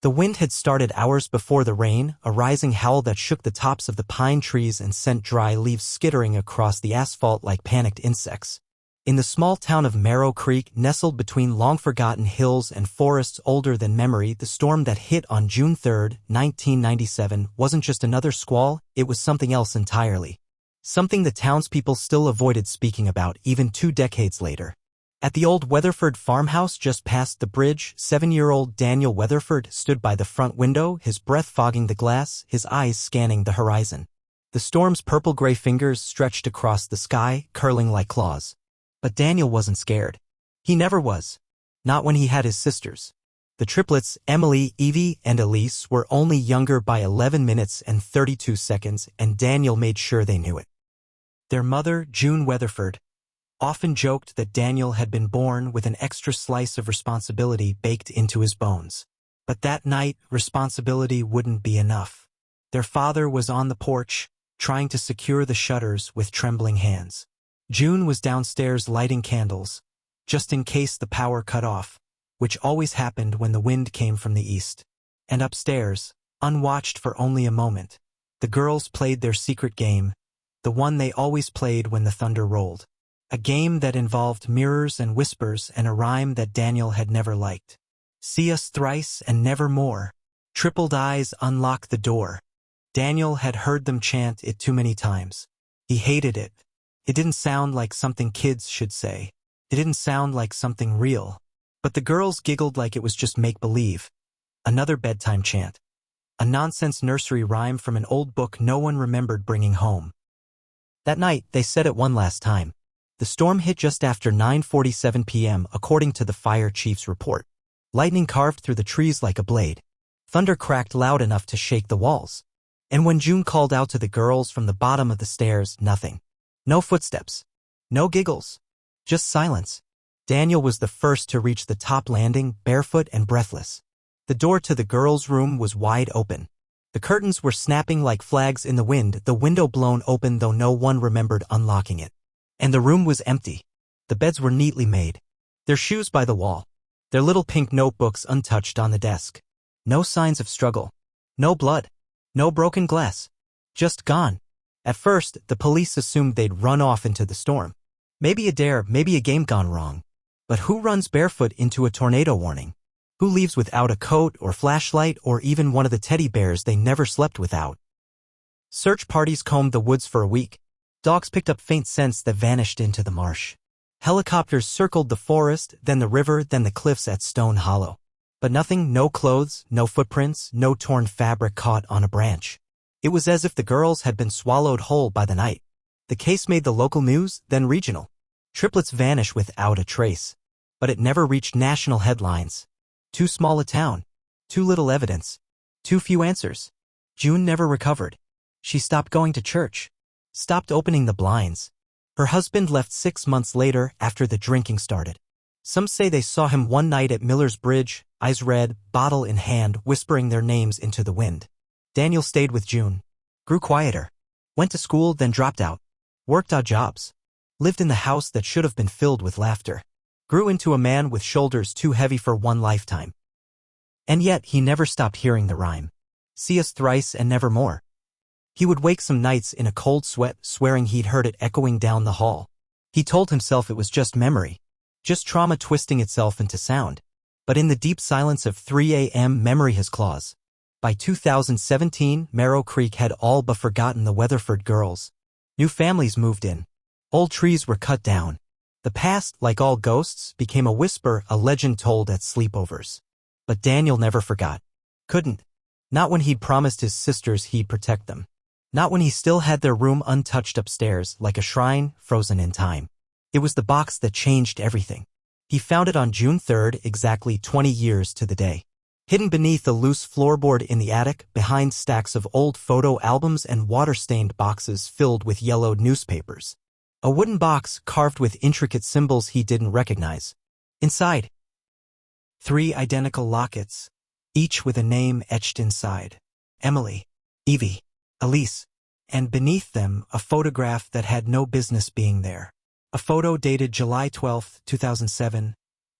The wind had started hours before the rain, a rising howl that shook the tops of the pine trees and sent dry leaves skittering across the asphalt like panicked insects. In the small town of Marrow Creek, nestled between long-forgotten hills and forests older than memory, the storm that hit on June 3, 1997, wasn't just another squall, it was something else entirely. Something the townspeople still avoided speaking about even 2 decades later. At the old Weatherford farmhouse just past the bridge, 7-year-old Daniel Weatherford stood by the front window, his breath fogging the glass, his eyes scanning the horizon. The storm's purple-gray fingers stretched across the sky, curling like claws. But Daniel wasn't scared. He never was. Not when he had his sisters. The triplets, Emily, Evie, and Elise, were only younger by 11 minutes and 32 seconds, and Daniel made sure they knew it. Their mother, June Weatherford, often joked that Daniel had been born with an extra slice of responsibility baked into his bones. But that night, responsibility wouldn't be enough. Their father was on the porch, trying to secure the shutters with trembling hands. June was downstairs lighting candles, just in case the power cut off, which always happened when the wind came from the east. And upstairs, unwatched for only a moment, the girls played their secret game, the one they always played when the thunder rolled. A game that involved mirrors and whispers and a rhyme that Daniel had never liked. See us thrice and never more. Tripled eyes unlock the door. Daniel had heard them chant it too many times. He hated it. It didn't sound like something kids should say. It didn't sound like something real. But the girls giggled like it was just make-believe. Another bedtime chant. A nonsense nursery rhyme from an old book no one remembered bringing home. That night, they said it one last time. The storm hit just after 9:47 p.m. according to the fire chief's report. Lightning carved through the trees like a blade. Thunder cracked loud enough to shake the walls. And when June called out to the girls from the bottom of the stairs, nothing. No footsteps. No giggles. Just silence. Daniel was the first to reach the top landing, barefoot and breathless. The door to the girls' room was wide open. The curtains were snapping like flags in the wind, the window blown open though no one remembered unlocking it. And the room was empty. The beds were neatly made. Their shoes by the wall. Their little pink notebooks untouched on the desk. No signs of struggle. No blood. No broken glass. Just gone. At first, the police assumed they'd run off into the storm. Maybe a dare, maybe a game gone wrong. But who runs barefoot into a tornado warning? Who leaves without a coat or flashlight or even one of the teddy bears they never slept without? Search parties combed the woods for a week. Dogs picked up faint scents that vanished into the marsh. Helicopters circled the forest, then the river, then the cliffs at Stone Hollow. But nothing, no clothes, no footprints, no torn fabric caught on a branch. It was as if the girls had been swallowed whole by the night. The case made the local news, then regional. Triplets vanished without a trace. But it never reached national headlines. Too small a town. Too little evidence. Too few answers. June never recovered. She stopped going to church. Stopped opening the blinds. Her husband left 6 months later after the drinking started. Some say they saw him one night at Miller's Bridge, eyes red, bottle in hand, whispering their names into the wind. Daniel stayed with June. Grew quieter. Went to school, then dropped out. Worked odd jobs. Lived in the house that should have been filled with laughter. Grew into a man with shoulders too heavy for one lifetime. And yet he never stopped hearing the rhyme. See us thrice and never more. He would wake some nights in a cold sweat, swearing he'd heard it echoing down the hall. He told himself it was just memory. Just trauma twisting itself into sound. But in the deep silence of 3 a.m., memory has claws. By 2017, Marrow Creek had all but forgotten the Weatherford girls. New families moved in. Old trees were cut down. The past, like all ghosts, became a whisper, a legend told at sleepovers. But Daniel never forgot. Couldn't. Not when he'd promised his sisters he'd protect them. Not when he still had their room untouched upstairs, like a shrine, frozen in time. It was the box that changed everything. He found it on June 3rd, exactly 20 years to the day. Hidden beneath a loose floorboard in the attic, behind stacks of old photo albums and water-stained boxes filled with yellowed newspapers. A wooden box carved with intricate symbols he didn't recognize. Inside, 3 identical lockets, each with a name etched inside. Emily, Evie, Elise, and beneath them a photograph that had no business being there. A photo dated July 12, 2007,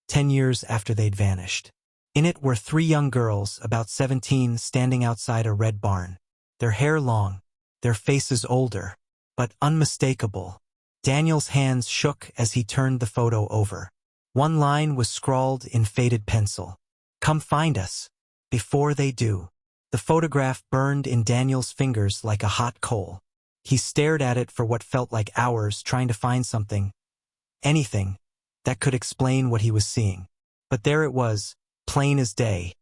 10 years after they'd vanished. In it were 3 young girls, about 17, standing outside a red barn. Their hair long, their faces older, but unmistakable. Daniel's hands shook as he turned the photo over. One line was scrawled in faded pencil. "Come find us. Before they do." The photograph burned in Daniel's fingers like a hot coal. He stared at it for what felt like hours, trying to find something, anything, that could explain what he was seeing. But there it was, plain as day.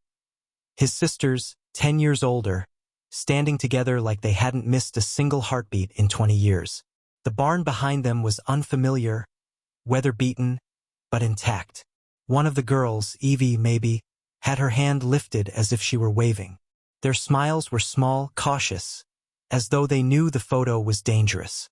His sisters, 10 years older, standing together like they hadn't missed a single heartbeat in 20 years. The barn behind them was unfamiliar, weather-beaten, but intact. One of the girls, Evie maybe, had her hand lifted as if she were waving. Their smiles were small, cautious, as though they knew the photo was dangerous.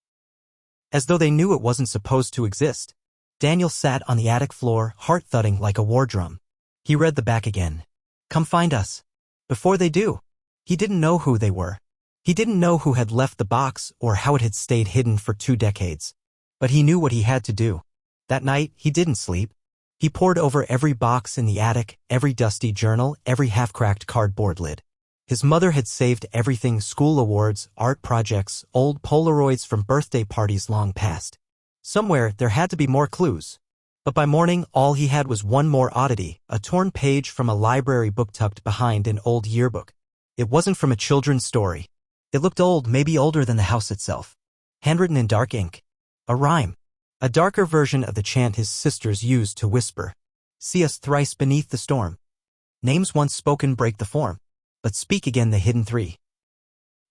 As though they knew it wasn't supposed to exist. Daniel sat on the attic floor, heart thudding like a war drum. He read the back again. "Come find us. Before they do." He didn't know who they were. He didn't know who had left the box or how it had stayed hidden for 2 decades. But he knew what he had to do. That night, he didn't sleep. He pored over every box in the attic, every dusty journal, every half-cracked cardboard lid. His mother had saved everything: school awards, art projects, old Polaroids from birthday parties long past. Somewhere, there had to be more clues. But by morning, all he had was one more oddity, a torn page from a library book tucked behind an old yearbook. It wasn't from a children's story. It looked old, maybe older than the house itself. Handwritten in dark ink. A rhyme. A darker version of the chant his sisters used to whisper. "See us thrice beneath the storm. Names once spoken break the form, but speak again the hidden 3.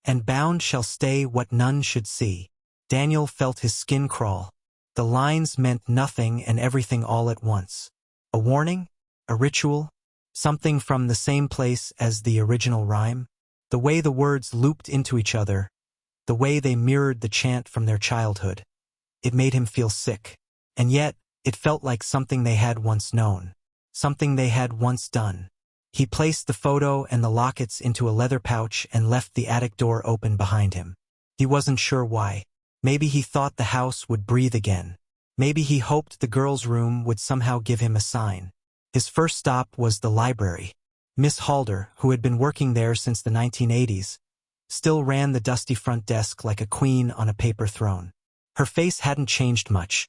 And bound shall stay what none should see." Daniel felt his skin crawl. The lines meant nothing and everything all at once. A warning? A ritual? Something from the same place as the original rhyme? The way the words looped into each other, the way they mirrored the chant from their childhood. It made him feel sick. And yet, it felt like something they had once known. Something they had once done. He placed the photo and the lockets into a leather pouch and left the attic door open behind him. He wasn't sure why. Maybe he thought the house would breathe again. Maybe he hoped the girls' room would somehow give him a sign. His first stop was the library. Miss Halder, who had been working there since the 1980s, still ran the dusty front desk like a queen on a paper throne. Her face hadn't changed much.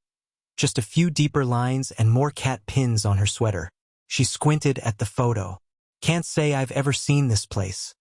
Just a few deeper lines and more cat pins on her sweater. She squinted at the photo. "Can't say I've ever seen this place.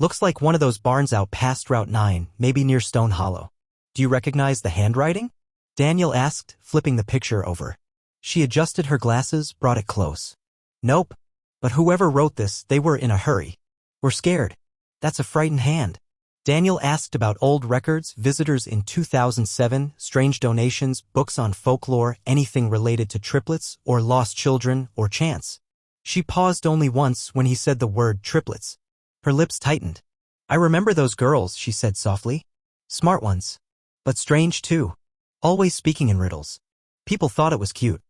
Looks like one of those barns out past Route 9, maybe near Stone Hollow. Do you recognize the handwriting?" Daniel asked, flipping the picture over. She adjusted her glasses, brought it close. "Nope. But whoever wrote this, they were in a hurry. We're scared. That's a frightened hand." Daniel asked about old records, visitors in 2007, strange donations, books on folklore, anything related to triplets, or lost children, or chants. She paused only once when he said the word triplets. Her lips tightened. "I remember those girls," she said softly. "Smart ones. But strange too. Always speaking in riddles. People thought it was cute.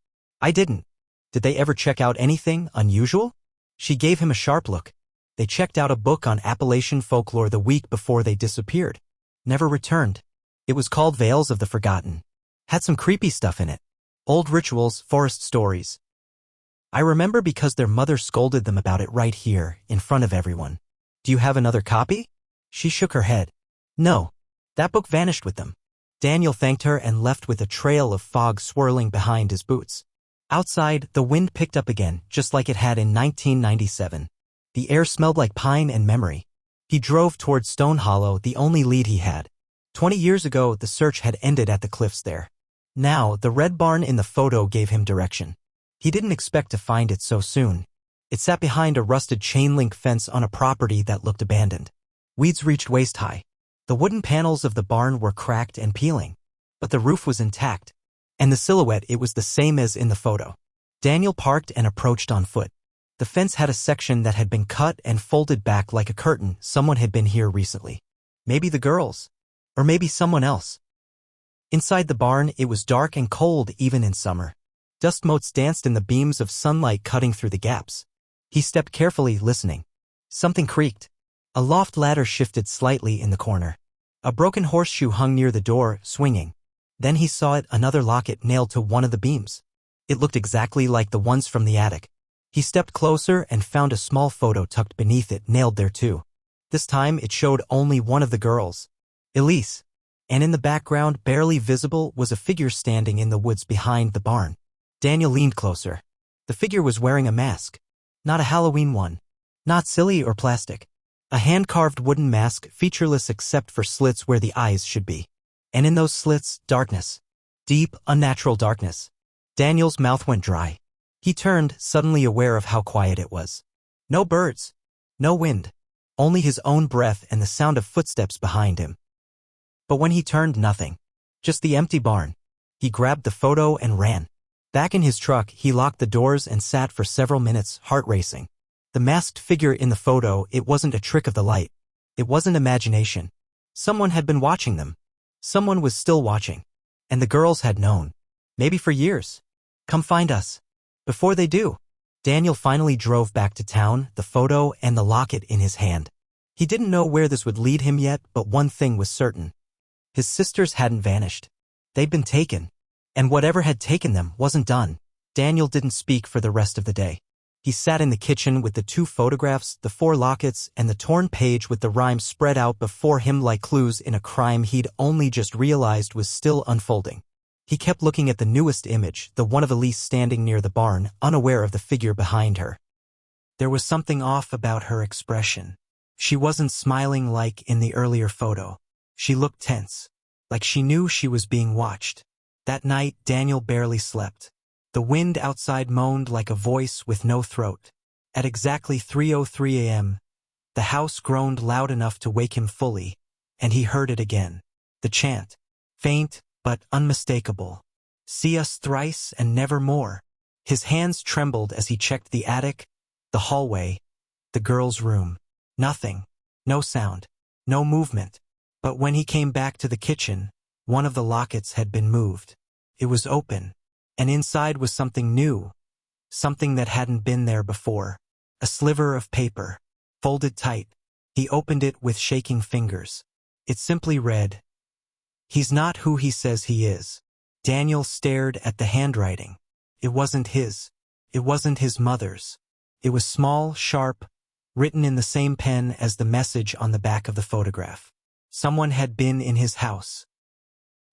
I didn't. Did they ever check out anything unusual?" She gave him a sharp look. "They checked out a book on Appalachian folklore the week before they disappeared. Never returned. It was called Veils of the Forgotten. Had some creepy stuff in it. Old rituals, forest stories. I remember because their mother scolded them about it right here, in front of everyone. Do you have another copy?" She shook her head. "No. That book vanished with them." Daniel thanked her and left with a trail of fog swirling behind his boots. Outside, the wind picked up again, just like it had in 1997. The air smelled like pine and memory. He drove toward Stone Hollow, the only lead he had. 20 years ago, the search had ended at the cliffs there. Now, the red barn in the photo gave him direction. He didn't expect to find it so soon. It sat behind a rusted chain-link fence on a property that looked abandoned. Weeds reached waist-high. The wooden panels of the barn were cracked and peeling, but the roof was intact. And the silhouette, it was the same as in the photo. Daniel parked and approached on foot. The fence had a section that had been cut and folded back like a curtain. Someone had been here recently. Maybe the girls. Or maybe someone else. Inside the barn, it was dark and cold even in summer. Dust motes danced in the beams of sunlight cutting through the gaps. He stepped carefully, listening. Something creaked. A loft ladder shifted slightly in the corner. A broken horseshoe hung near the door, swinging. Then he saw it, another locket nailed to one of the beams. It looked exactly like the ones from the attic. He stepped closer and found a small photo tucked beneath it, nailed there too. This time it showed only one of the girls, Elise. And in the background, barely visible, was a figure standing in the woods behind the barn. Daniel leaned closer. The figure was wearing a mask. Not a Halloween one. Not silly or plastic. A hand-carved wooden mask, featureless except for slits where the eyes should be. And in those slits, darkness. Deep, unnatural darkness. Daniel's mouth went dry. He turned, suddenly aware of how quiet it was. No birds. No wind. Only his own breath and the sound of footsteps behind him. But when he turned, nothing. Just the empty barn. He grabbed the photo and ran. Back in his truck, he locked the doors and sat for several minutes, heart racing. The masked figure in the photo, it wasn't a trick of the light. It wasn't imagination. Someone had been watching them. Someone was still watching. And the girls had known. Maybe for years. Come find us. Before they do. Daniel finally drove back to town, the photo and the locket in his hand. He didn't know where this would lead him yet, but one thing was certain. His sisters hadn't vanished. They'd been taken. And whatever had taken them wasn't done. Daniel didn't speak for the rest of the day. He sat in the kitchen with the 2 photographs, the 4 lockets, and the torn page with the rhyme spread out before him like clues in a crime he'd only just realized was still unfolding. He kept looking at the newest image, the one of Elise standing near the barn, unaware of the figure behind her. There was something off about her expression. She wasn't smiling like in the earlier photo. She looked tense, like she knew she was being watched. That night, Daniel barely slept. The wind outside moaned like a voice with no throat. At exactly 3:03 a.m., the house groaned loud enough to wake him fully, and he heard it again. The chant, faint but unmistakable. See us thrice and never more. His hands trembled as he checked the attic, the hallway, the girl's room. Nothing. No sound. No movement. But when he came back to the kitchen, one of the lockets had been moved. It was open, and inside was something new, something that hadn't been there before. A sliver of paper, folded tight. He opened it with shaking fingers. It simply read, "He's not who he says he is." Daniel stared at the handwriting. It wasn't his. It wasn't his mother's. It was small, sharp, written in the same pen as the message on the back of the photograph. Someone had been in his house.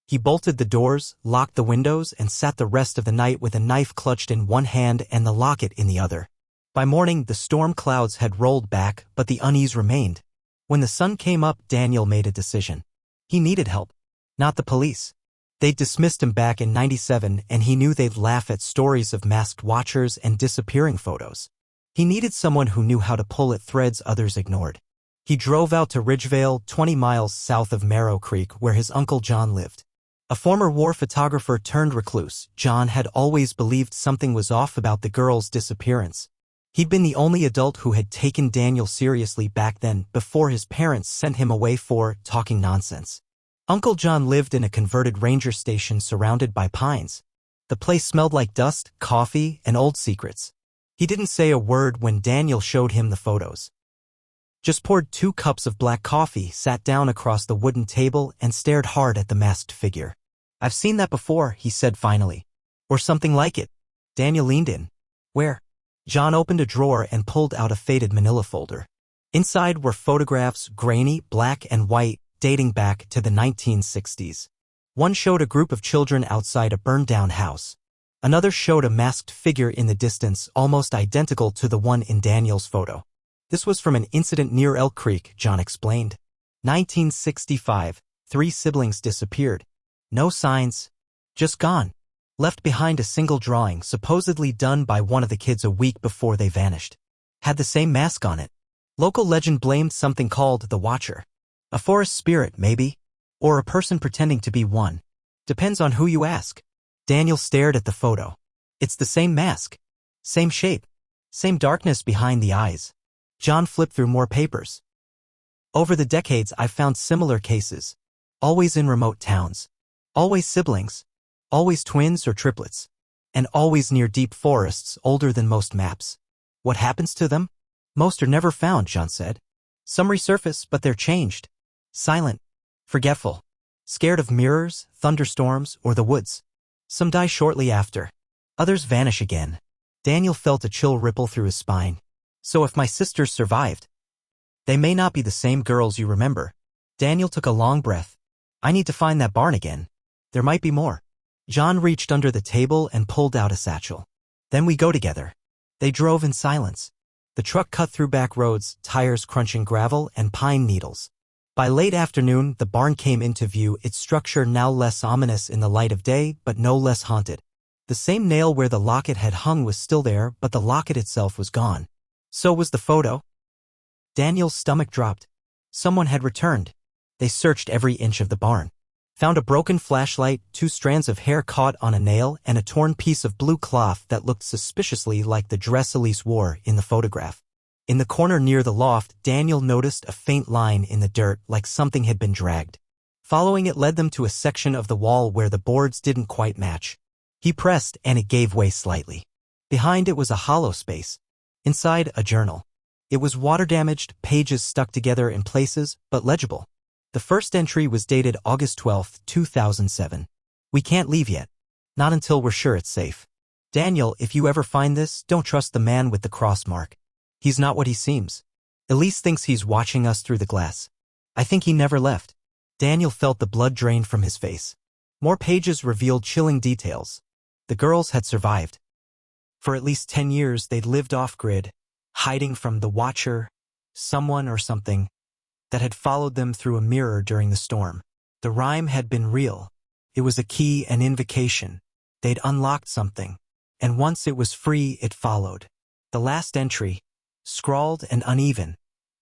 He bolted the doors, locked the windows, and sat the rest of the night with a knife clutched in one hand and the locket in the other. By morning, the storm clouds had rolled back, but the unease remained. When the sun came up, Daniel made a decision. He needed help. Not the police. They'd dismissed him back in '97, and he knew they'd laugh at stories of masked watchers and disappearing photos. He needed someone who knew how to pull at threads others ignored. He drove out to Ridgevale, 20 miles south of Marrow Creek, where his Uncle John lived. A former war photographer turned recluse, John had always believed something was off about the girl's disappearance. He'd been the only adult who had taken Daniel seriously back then, before his parents sent him away for talking nonsense. Uncle John lived in a converted ranger station surrounded by pines. The place smelled like dust, coffee, and old secrets. He didn't say a word when Daniel showed him the photos. Just poured 2 cups of black coffee, sat down across the wooden table, and stared hard at the masked figure. "I've seen that before," he said finally. "Or something like it." Daniel leaned in. "Where?" John opened a drawer and pulled out a faded manila folder. Inside were photographs, grainy, black and white, dating back to the 1960s. One showed a group of children outside a burned-down house. Another showed a masked figure in the distance, almost identical to the one in Daniel's photo. This was from an incident near Elk Creek, John explained. 1965, 3 siblings disappeared. No signs. Just gone. Left behind a single drawing, supposedly done by one of the kids a week before they vanished. Had the same mask on it. Local legend blamed something called the Watcher. A forest spirit, maybe. Or a person pretending to be one. Depends on who you ask. Daniel stared at the photo. It's the same mask. Same shape. Same darkness behind the eyes. John flipped through more papers. Over the decades, I've found similar cases. Always in remote towns. Always siblings. Always twins or triplets. And always near deep forests older than most maps. What happens to them? Most are never found, John said. Some resurface, but they're changed. Silent. Forgetful. Scared of mirrors, thunderstorms, or the woods. Some die shortly after. Others vanish again. Daniel felt a chill ripple through his spine. So if my sisters survived, they may not be the same girls you remember. Daniel took a long breath. I need to find that barn again. There might be more. John reached under the table and pulled out a satchel. Then we go together. They drove in silence. The truck cut through back roads, tires crunching gravel and pine needles. By late afternoon, the barn came into view, its structure now less ominous in the light of day, but no less haunted. The same nail where the locket had hung was still there, but the locket itself was gone. So was the photo. Daniel's stomach dropped. Someone had returned. They searched every inch of the barn. Found a broken flashlight, 2 strands of hair caught on a nail, and a torn piece of blue cloth that looked suspiciously like the dress Elise wore in the photograph. In the corner near the loft, Daniel noticed a faint line in the dirt like something had been dragged. Following it led them to a section of the wall where the boards didn't quite match. He pressed and it gave way slightly. Behind it was a hollow space. Inside, a journal. It was water-damaged, pages stuck together in places, but legible. The first entry was dated August 12, 2007. We can't leave yet. Not until we're sure it's safe. Daniel, if you ever find this, don't trust the man with the cross mark. He's not what he seems. Elise thinks he's watching us through the glass. I think he never left. Daniel felt the blood drain from his face. More pages revealed chilling details. The girls had survived. For at least 10 years, they'd lived off-grid, hiding from the watcher, someone or something, that had followed them through a mirror during the storm. The rhyme had been real. It was a key, an invocation. They'd unlocked something. And once it was free, it followed. The last entry, scrawled and uneven,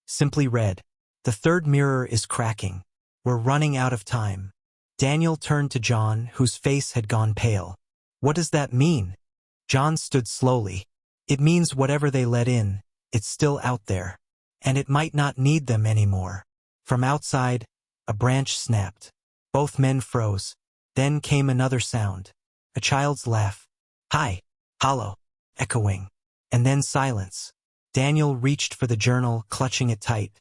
simply read, "The third mirror is cracking. We're running out of time." Daniel turned to John, whose face had gone pale. What does that mean? John stood slowly. It means whatever they let in, it's still out there. And it might not need them anymore. From outside, a branch snapped. Both men froze. Then came another sound. A child's laugh. High, hollow, echoing. And then silence. Daniel reached for the journal, clutching it tight.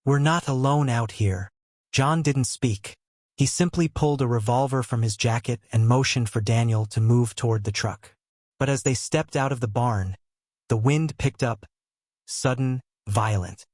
We're not alone out here. John didn't speak. He simply pulled a revolver from his jacket and motioned for Daniel to move toward the truck. But as they stepped out of the barn, the wind picked up, sudden, violent.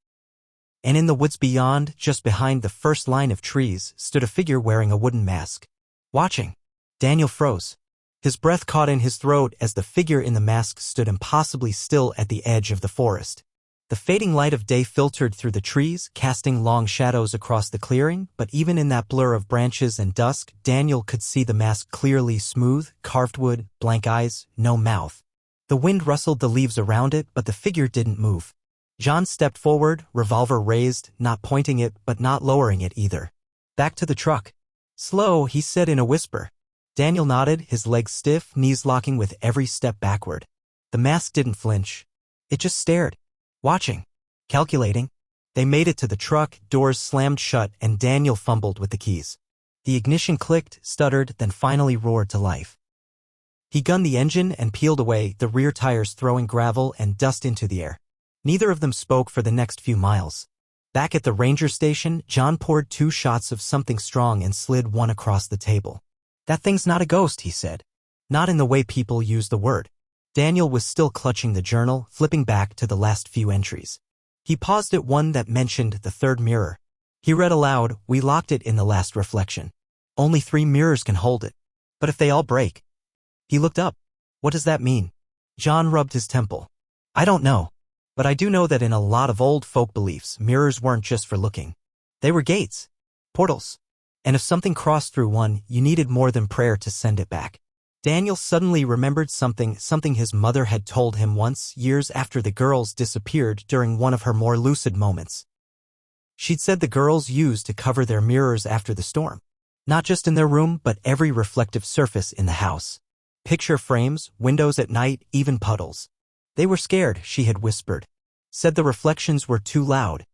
And in the woods beyond, just behind the first line of trees, stood a figure wearing a wooden mask. Watching. Daniel froze. His breath caught in his throat as the figure in the mask stood impossibly still at the edge of the forest. The fading light of day filtered through the trees, casting long shadows across the clearing, but even in that blur of branches and dusk, Daniel could see the mask clearly: smooth, carved wood, blank eyes, no mouth. The wind rustled the leaves around it, but the figure didn't move. John stepped forward, revolver raised, not pointing it but not lowering it either. Back to the truck. Slow, he said in a whisper. Daniel nodded, his legs stiff, knees locking with every step backward. The mask didn't flinch. It just stared. Watching. Calculating. They made it to the truck, doors slammed shut, and Daniel fumbled with the keys. The ignition clicked, stuttered, then finally roared to life. He gunned the engine and peeled away, the rear tires throwing gravel and dust into the air. Neither of them spoke for the next few miles. Back at the ranger station, John poured 2 shots of something strong and slid one across the table. That thing's not a ghost, he said. Not in the way people use the word. Daniel was still clutching the journal, flipping back to the last few entries. He paused at one that mentioned the third mirror. He read aloud, "We locked it in the last reflection. Only 3 mirrors can hold it. But if they all break." He looked up. What does that mean? John rubbed his temple. I don't know. But I do know that in a lot of old folk beliefs, mirrors weren't just for looking. They were gates. Portals. And if something crossed through one, you needed more than prayer to send it back. Daniel suddenly remembered something his mother had told him once, years after the girls disappeared during one of her more lucid moments. She'd said the girls used to cover their mirrors after the storm. Not just in their room, but every reflective surface in the house. Picture frames, windows at night, even puddles. They were scared, she had whispered. Said the reflections were too loud.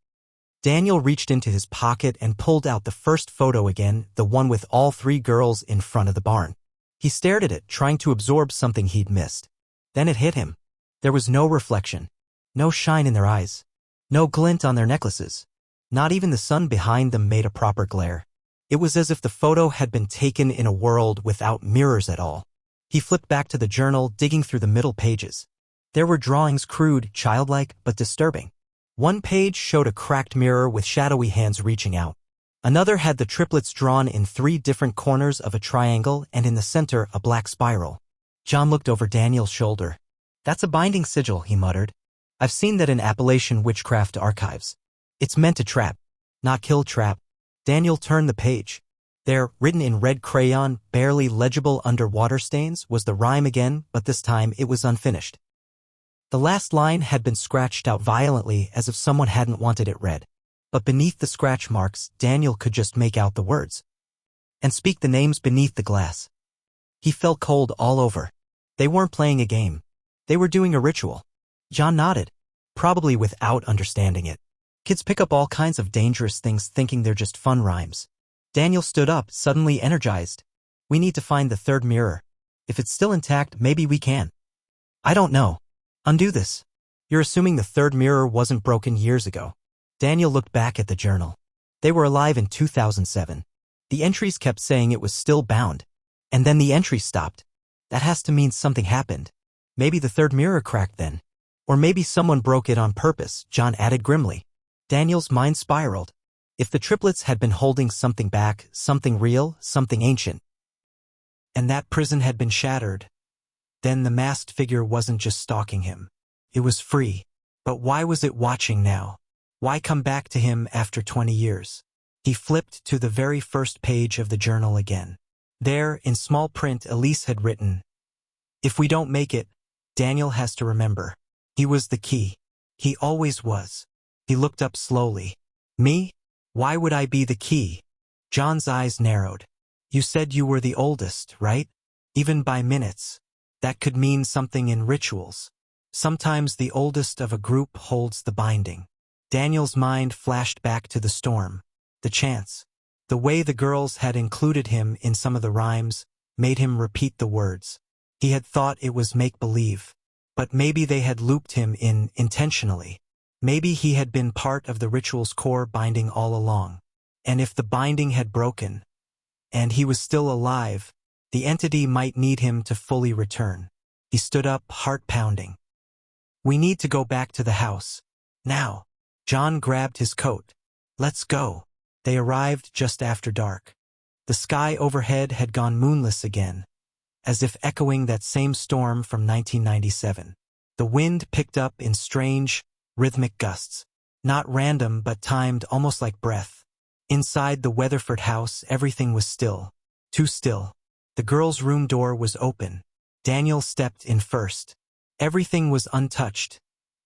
Daniel reached into his pocket and pulled out the first photo again, the one with all 3 girls in front of the barn. He stared at it, trying to absorb something he'd missed. Then it hit him. There was no reflection. No shine in their eyes. No glint on their necklaces. Not even the sun behind them made a proper glare. It was as if the photo had been taken in a world without mirrors at all. He flipped back to the journal, digging through the middle pages. There were drawings crude, childlike, but disturbing. One page showed a cracked mirror with shadowy hands reaching out. Another had the triplets drawn in 3 different corners of a triangle and in the center a black spiral. John looked over Daniel's shoulder. "That's a binding sigil," he muttered. "I've seen that in Appalachian witchcraft archives. It's meant to trap, not kill trap." Daniel turned the page. There, written in red crayon, barely legible under water stains, was the rhyme again, but this time it was unfinished. The last line had been scratched out violently as if someone hadn't wanted it read. But beneath the scratch marks, Daniel could just make out the words. "And speak the names beneath the glass." He felt cold all over. They weren't playing a game. They were doing a ritual. John nodded, probably without understanding it. Kids pick up all kinds of dangerous things thinking they're just fun rhymes. Daniel stood up, suddenly energized. "We need to find the 3rd mirror. If it's still intact, maybe we can." "I don't know. Undo this. You're assuming the 3rd mirror wasn't broken years ago." Daniel looked back at the journal. They were alive in 2007. The entries kept saying it was still bound. And then the entry stopped. That has to mean something happened. Maybe the 3rd mirror cracked then. Or maybe someone broke it on purpose, John added grimly. Daniel's mind spiraled. If the triplets had been holding something back, something real, something ancient, and that prison had been shattered, then the masked figure wasn't just stalking him. It was free. But why was it watching now? Why come back to him after 20 years? He flipped to the very first page of the journal again. There, in small print, Elise had written, "If we don't make it, Daniel has to remember. He was the key. He always was." He looked up slowly. "Me? Why would I be the key?" John's eyes narrowed. "You said you were the oldest, right? Even by minutes. That could mean something in rituals. Sometimes the oldest of a group holds the binding." Daniel's mind flashed back to the storm. The chants. The way the girls had included him in some of the rhymes made him repeat the words. He had thought it was make-believe. But maybe they had looped him in intentionally. Maybe he had been part of the ritual's core binding all along. And if the binding had broken, and he was still alive, the entity might need him to fully return. He stood up, heart pounding. "We need to go back to the house. Now." John grabbed his coat. "Let's go." They arrived just after dark. The sky overhead had gone moonless again, as if echoing that same storm from 1997. The wind picked up in strange, rhythmic gusts. Not random but timed, almost like breath. Inside the Weatherford house, everything was still. Too still. The girls' room door was open. Daniel stepped in first. Everything was untouched,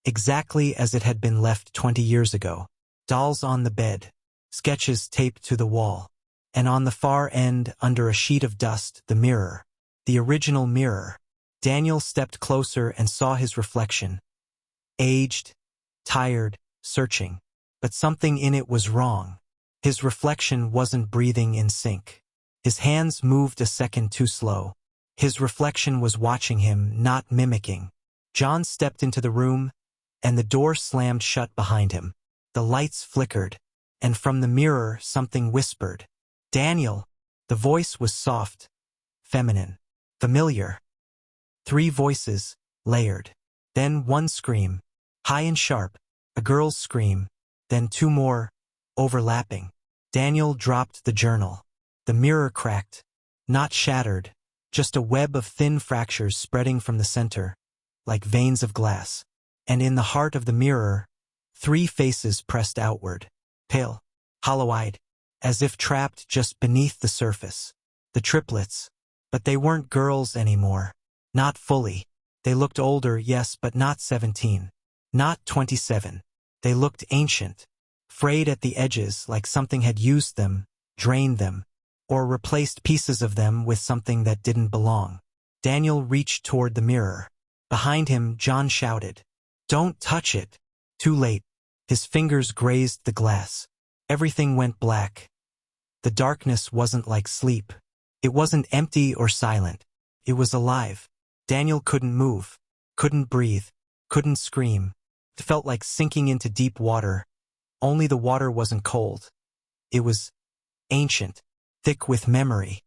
exactly as it had been left 20 years ago. Dolls on the bed, sketches taped to the wall, and on the far end, under a sheet of dust, the mirror. The original mirror. Daniel stepped closer and saw his reflection. Aged, tired, searching. But something in it was wrong. His reflection wasn't breathing in sync. His hands moved a second too slow. His reflection was watching him, not mimicking. John stepped into the room, and the door slammed shut behind him. The lights flickered, and from the mirror something whispered. "Daniel." The voice was soft, feminine, familiar. 3 voices, layered. Then one scream, high and sharp, a girl's scream, then 2 more, overlapping. Daniel dropped the journal. The mirror cracked, not shattered, just a web of thin fractures spreading from the center, like veins of glass. And in the heart of the mirror, 3 faces pressed outward, pale, hollow-eyed, as if trapped just beneath the surface. The triplets. But they weren't girls anymore. Not fully. They looked older, yes, but not 17. Not 27. They looked ancient, frayed at the edges like something had used them, drained them, or replaced pieces of them with something that didn't belong. Daniel reached toward the mirror. Behind him, John shouted, "Don't touch it." Too late. His fingers grazed the glass. Everything went black. The darkness wasn't like sleep. It wasn't empty or silent. It was alive. Daniel couldn't move, couldn't breathe, couldn't scream. It felt like sinking into deep water. Only the water wasn't cold. It was ancient, thick with memory.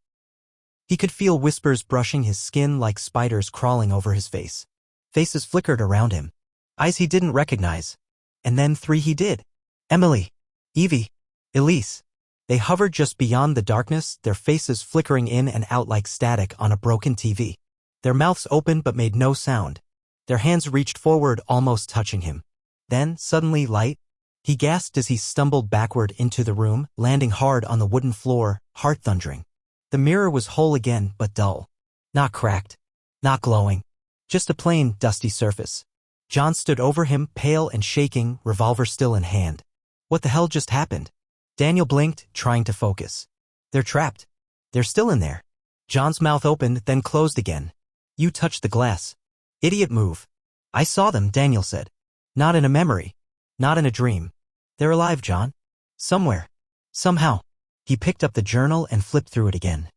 He could feel whispers brushing his skin like spiders crawling over his face. Faces flickered around him. Eyes he didn't recognize. And then 3 he did. Emily, Evie, Elise. They hovered just beyond the darkness, their faces flickering in and out like static on a broken TV. Their mouths opened but made no sound. Their hands reached forward, almost touching him. Then, suddenly, light. He gasped as he stumbled backward into the room, landing hard on the wooden floor, heart thundering. The mirror was whole again, but dull. Not cracked. Not glowing. Just a plain, dusty surface. John stood over him, pale and shaking, revolver still in hand. What the hell just happened? Daniel blinked, trying to focus. They're trapped. They're still in there. John's mouth opened, then closed again. You touched the glass. Idiot move. I saw them, Daniel said. Not in a memory. Not in a dream. They're alive, John. Somewhere. Somehow. He picked up the journal and flipped through it again.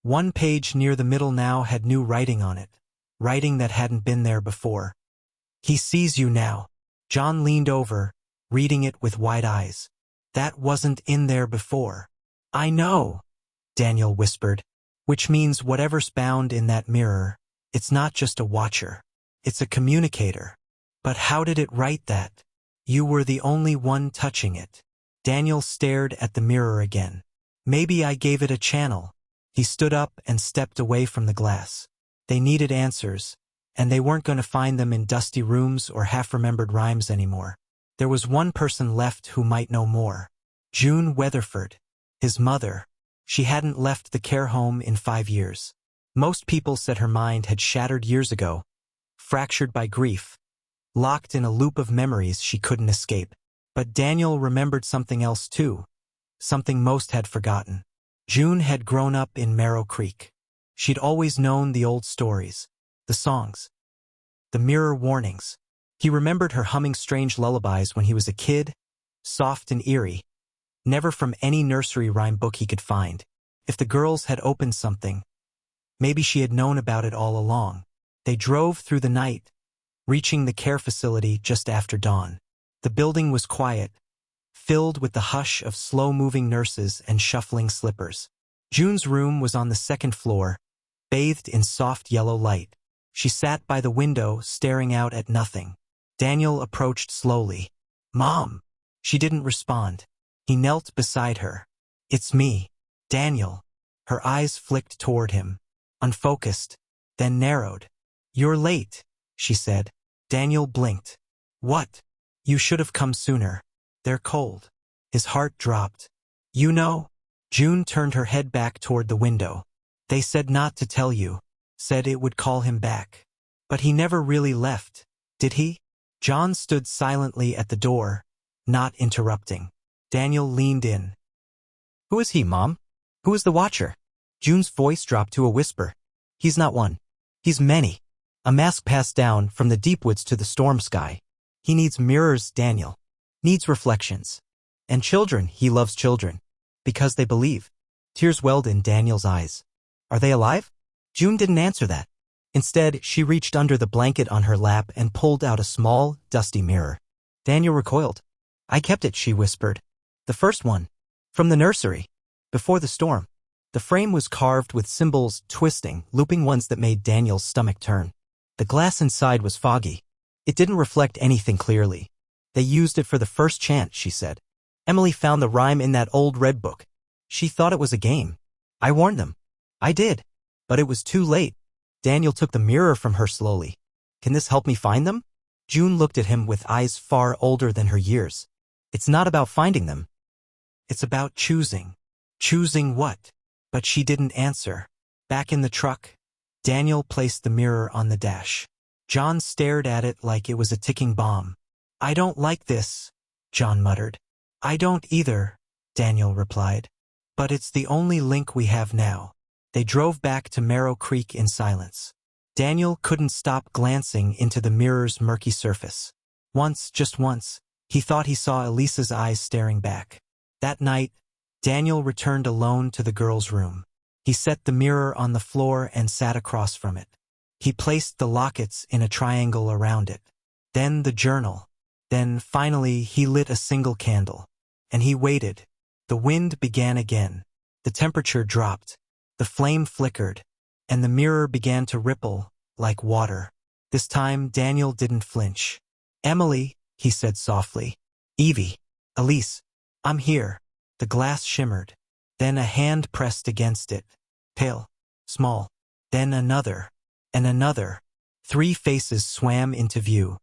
One page near the middle now had new writing on it. Writing that hadn't been there before. He sees you now. John leaned over, reading it with wide eyes. That wasn't in there before. I know, Daniel whispered. Which means whatever's bound in that mirror, it's not just a watcher. It's a communicator. But how did it write that? You were the only one touching it. Daniel stared at the mirror again. Maybe I gave it a channel. He stood up and stepped away from the glass. They needed answers, and they weren't going to find them in dusty rooms or half-remembered rhymes anymore. There was one person left who might know more. June Weatherford, his mother. She hadn't left the care home in 5 years. Most people said her mind had shattered years ago, fractured by grief, locked in a loop of memories she couldn't escape. But Daniel remembered something else too, something most had forgotten. June had grown up in Marrow Creek. She'd always known the old stories, the songs, the mirror warnings. He remembered her humming strange lullabies when he was a kid, soft and eerie, never from any nursery rhyme book he could find. If the girls had opened something, maybe she had known about it all along. They drove through the night, reaching the care facility just after dawn. The building was quiet, filled with the hush of slow-moving nurses and shuffling slippers. June's room was on the 2nd floor, bathed in soft yellow light. She sat by the window, staring out at nothing. Daniel approached slowly. Mom! She didn't respond. He knelt beside her. It's me, Daniel. Her eyes flicked toward him, unfocused, then narrowed. You're late, she said. Daniel blinked. What? You should have come sooner. They're cold. His heart dropped. You know? June turned her head back toward the window. They said not to tell you. Said it would call him back. But he never really left, did he? John stood silently at the door, not interrupting. Daniel leaned in. Who is he, Mom? Who is the watcher? June's voice dropped to a whisper. He's not one. He's many. A mask passed down from the deep woods to the storm sky. He needs mirrors, Daniel. Needs reflections. And children, he loves children. Because they believe. Tears welled in Daniel's eyes. Are they alive? June didn't answer that. Instead, she reached under the blanket on her lap and pulled out a small, dusty mirror. Daniel recoiled. I kept it, she whispered. The first one. From the nursery. Before the storm. The frame was carved with symbols, twisting, looping ones that made Daniel's stomach turn. The glass inside was foggy. It didn't reflect anything clearly. They used it for the first chant, she said. Emily found the rhyme in that old red book. She thought it was a game. I warned them. I did. But it was too late. Daniel took the mirror from her slowly. Can this help me find them? June looked at him with eyes far older than her years. It's not about finding them. It's about choosing. Choosing what? But she didn't answer. Back in the truck, Daniel placed the mirror on the dash. John stared at it like it was a ticking bomb. I don't like this, John muttered. I don't either, Daniel replied. But it's the only link we have now. They drove back to Marrow Creek in silence. Daniel couldn't stop glancing into the mirror's murky surface. Once, just once, he thought he saw Elisa's eyes staring back. That night, Daniel returned alone to the girl's room. He set the mirror on the floor and sat across from it. He placed the lockets in a triangle around it. Then the journal. Then, finally, he lit a single candle. And he waited. The wind began again. The temperature dropped. The flame flickered. And the mirror began to ripple, like water. This time, Daniel didn't flinch. "Emily," he said softly. "Evie. Elise. I'm here." The glass shimmered. Then a hand pressed against it. Pale. Small. Then another. And another. 3 faces swam into view.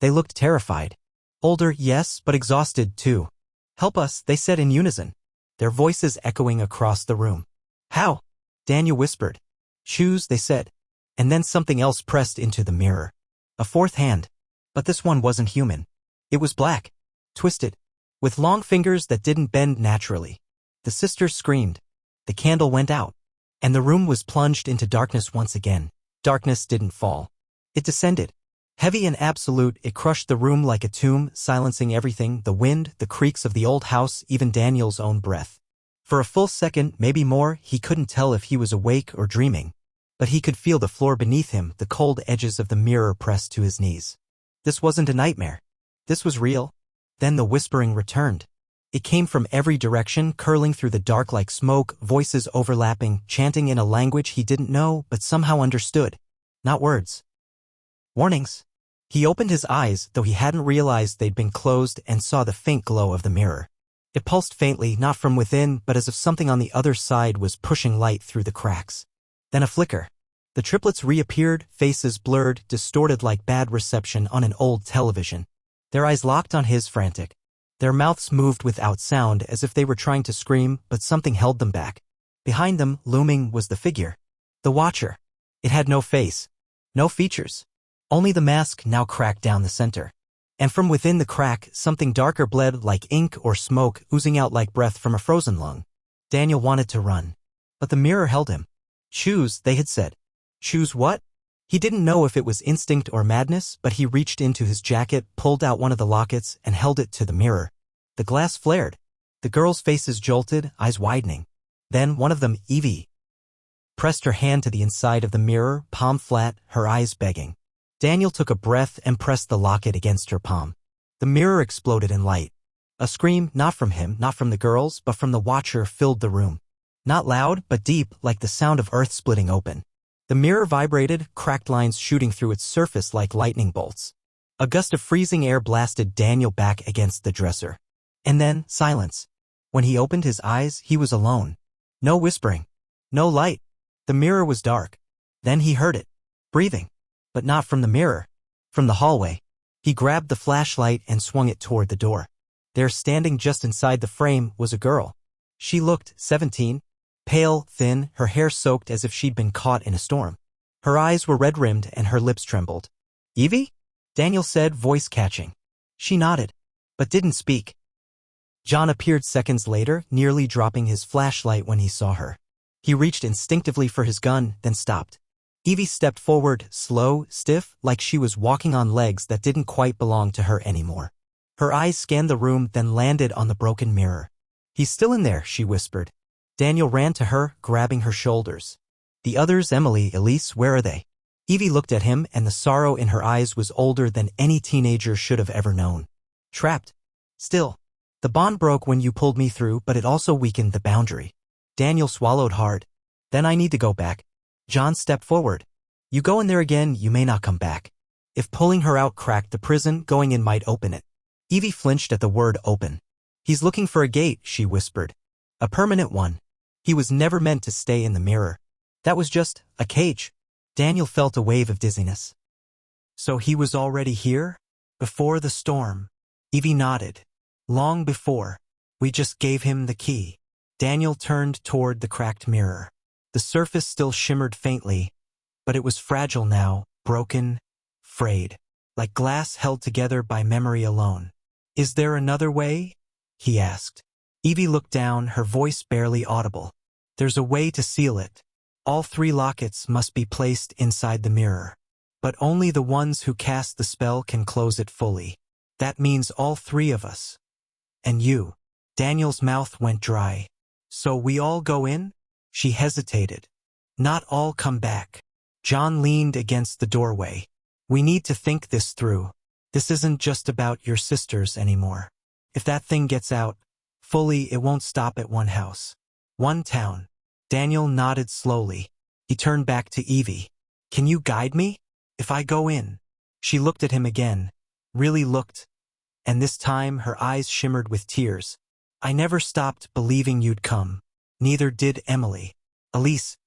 They looked terrified. Older, yes, but exhausted too. "Help us," they said in unison, their voices echoing across the room. "How?" Daniel whispered. "Shoes," they said. And then something else pressed into the mirror. A 4th hand. But this one wasn't human. It was black. Twisted. With long fingers that didn't bend naturally. The sisters screamed. The candle went out. And the room was plunged into darkness once again. Darkness didn't fall. It descended. Heavy and absolute, it crushed the room like a tomb, silencing everything, the wind, the creaks of the old house, even Daniel's own breath. For a full second, maybe more, he couldn't tell if he was awake or dreaming. But he could feel the floor beneath him, the cold edges of the mirror pressed to his knees. This wasn't a nightmare. This was real. Then the whispering returned. It came from every direction, curling through the dark like smoke, voices overlapping, chanting in a language he didn't know, but somehow understood. Not words. Warnings. He opened his eyes, though he hadn't realized they'd been closed, and saw the faint glow of the mirror. It pulsed faintly, not from within, but as if something on the other side was pushing light through the cracks. Then a flicker. The triplets reappeared, faces blurred, distorted like bad reception on an old television. Their eyes locked on his, frantic. Their mouths moved without sound, as if they were trying to scream, but something held them back. Behind them, looming, was the figure. The Watcher. It had no face. No features. Only the mask, now cracked down the center. And from within the crack, something darker bled like ink or smoke, oozing out like breath from a frozen lung. Daniel wanted to run. But the mirror held him. "Choose," they had said. Choose what? He didn't know if it was instinct or madness, but he reached into his jacket, pulled out one of the lockets, and held it to the mirror. The glass flared. The girls' faces jolted, eyes widening. Then one of them, Evie, pressed her hand to the inside of the mirror, palm flat, her eyes begging. Daniel took a breath and pressed the locket against her palm. The mirror exploded in light. A scream, not from him, not from the girls, but from the Watcher, filled the room. Not loud, but deep, like the sound of earth splitting open. The mirror vibrated, cracked lines shooting through its surface like lightning bolts. A gust of freezing air blasted Daniel back against the dresser. And then, silence. When he opened his eyes, he was alone. No whispering. No light. The mirror was dark. Then he heard it. Breathing. But not from the mirror. From the hallway. He grabbed the flashlight and swung it toward the door. There, standing just inside the frame, was a girl. She looked 17. Pale, thin, her hair soaked as if she'd been caught in a storm. Her eyes were red-rimmed and her lips trembled. "Evie?" Daniel said, voice catching. She nodded, but didn't speak. John appeared seconds later, nearly dropping his flashlight when he saw her. He reached instinctively for his gun, then stopped. Evie stepped forward, slow, stiff, like she was walking on legs that didn't quite belong to her anymore. Her eyes scanned the room, then landed on the broken mirror. "He's still in there," she whispered. Daniel ran to her, grabbing her shoulders. "The others, Emily, Elise, where are they?" Evie looked at him, and the sorrow in her eyes was older than any teenager should have ever known. "Trapped. Still. The bond broke when you pulled me through, but it also weakened the boundary." Daniel swallowed hard. "Then I need to go back." John stepped forward. "You go in there again, you may not come back. If pulling her out cracked the prison, going in might open it." Evie flinched at the word open. "He's looking for a gate," she whispered. "A permanent one. He was never meant to stay in the mirror. That was just a cage." Daniel felt a wave of dizziness. "So he was already here? Before the storm?" Evie nodded. "Long before. We just gave him the key." Daniel turned toward the cracked mirror. The surface still shimmered faintly, but it was fragile now, broken, frayed, like glass held together by memory alone. "Is there another way?" he asked. Evie looked down, her voice barely audible. "There's a way to seal it. All 3 lockets must be placed inside the mirror. But only the ones who cast the spell can close it fully. That means all 3 of us. And you." Daniel's mouth went dry. "So we all go in?" She hesitated. "Not all come back." John leaned against the doorway. "We need to think this through. This isn't just about your sisters anymore. If that thing gets out fully, it won't stop at one house. One town." Daniel nodded slowly. He turned back to Evie. "Can you guide me?" If I go in. She looked at him again. Really looked. And this time her eyes shimmered with tears. I never stopped believing you'd come. Neither did Emily. Elise.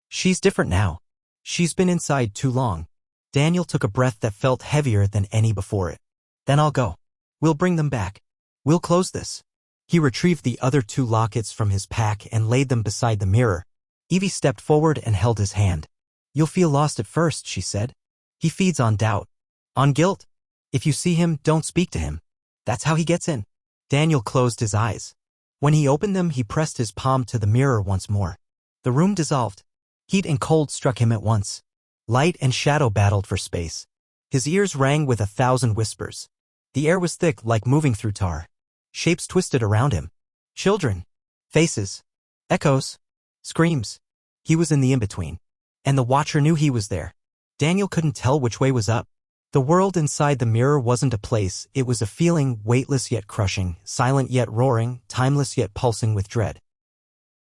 She's different now. She's been inside too long. Daniel took a breath that felt heavier than any before it. Then I'll go. We'll bring them back. We'll close this. He retrieved the other 2 lockets from his pack and laid them beside the mirror. Evie stepped forward and held his hand. You'll feel lost at first, she said. He feeds on doubt. On guilt. If you see him, don't speak to him. That's how he gets in. Daniel closed his eyes. When he opened them, he pressed his palm to the mirror once more. The room dissolved. Heat and cold struck him at once. Light and shadow battled for space. His ears rang with 1,000 whispers. The air was thick like moving through tar. Shapes twisted around him. Children. Faces. Echoes. Screams. He was in the in-between. And the watcher knew he was there. Daniel couldn't tell which way was up. The world inside the mirror wasn't a place, it was a feeling, weightless yet crushing, silent yet roaring, timeless yet pulsing with dread.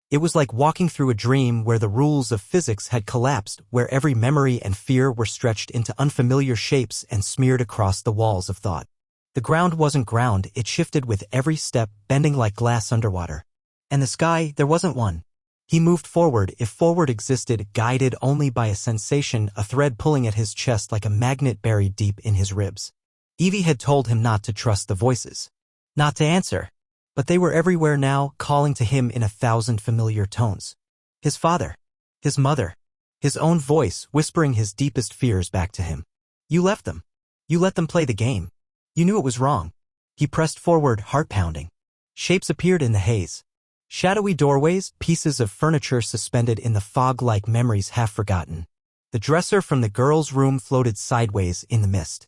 It was like walking through a dream where the rules of physics had collapsed, where every memory and fear were stretched into unfamiliar shapes and smeared across the walls of thought. The ground wasn't ground, it shifted with every step, bending like glass underwater. And the sky, there wasn't one. He moved forward, if forward existed, guided only by a sensation, a thread pulling at his chest like a magnet buried deep in his ribs. Evie had told him not to trust the voices. Not to answer. But they were everywhere now, calling to him in 1,000 familiar tones. His father. His mother. His own voice, whispering his deepest fears back to him. You left them. You let them play the game. You knew it was wrong. He pressed forward, heart pounding. Shapes appeared in the haze. Shadowy doorways, pieces of furniture suspended in the fog like memories half forgotten. The dresser from the girls' room floated sideways in the mist.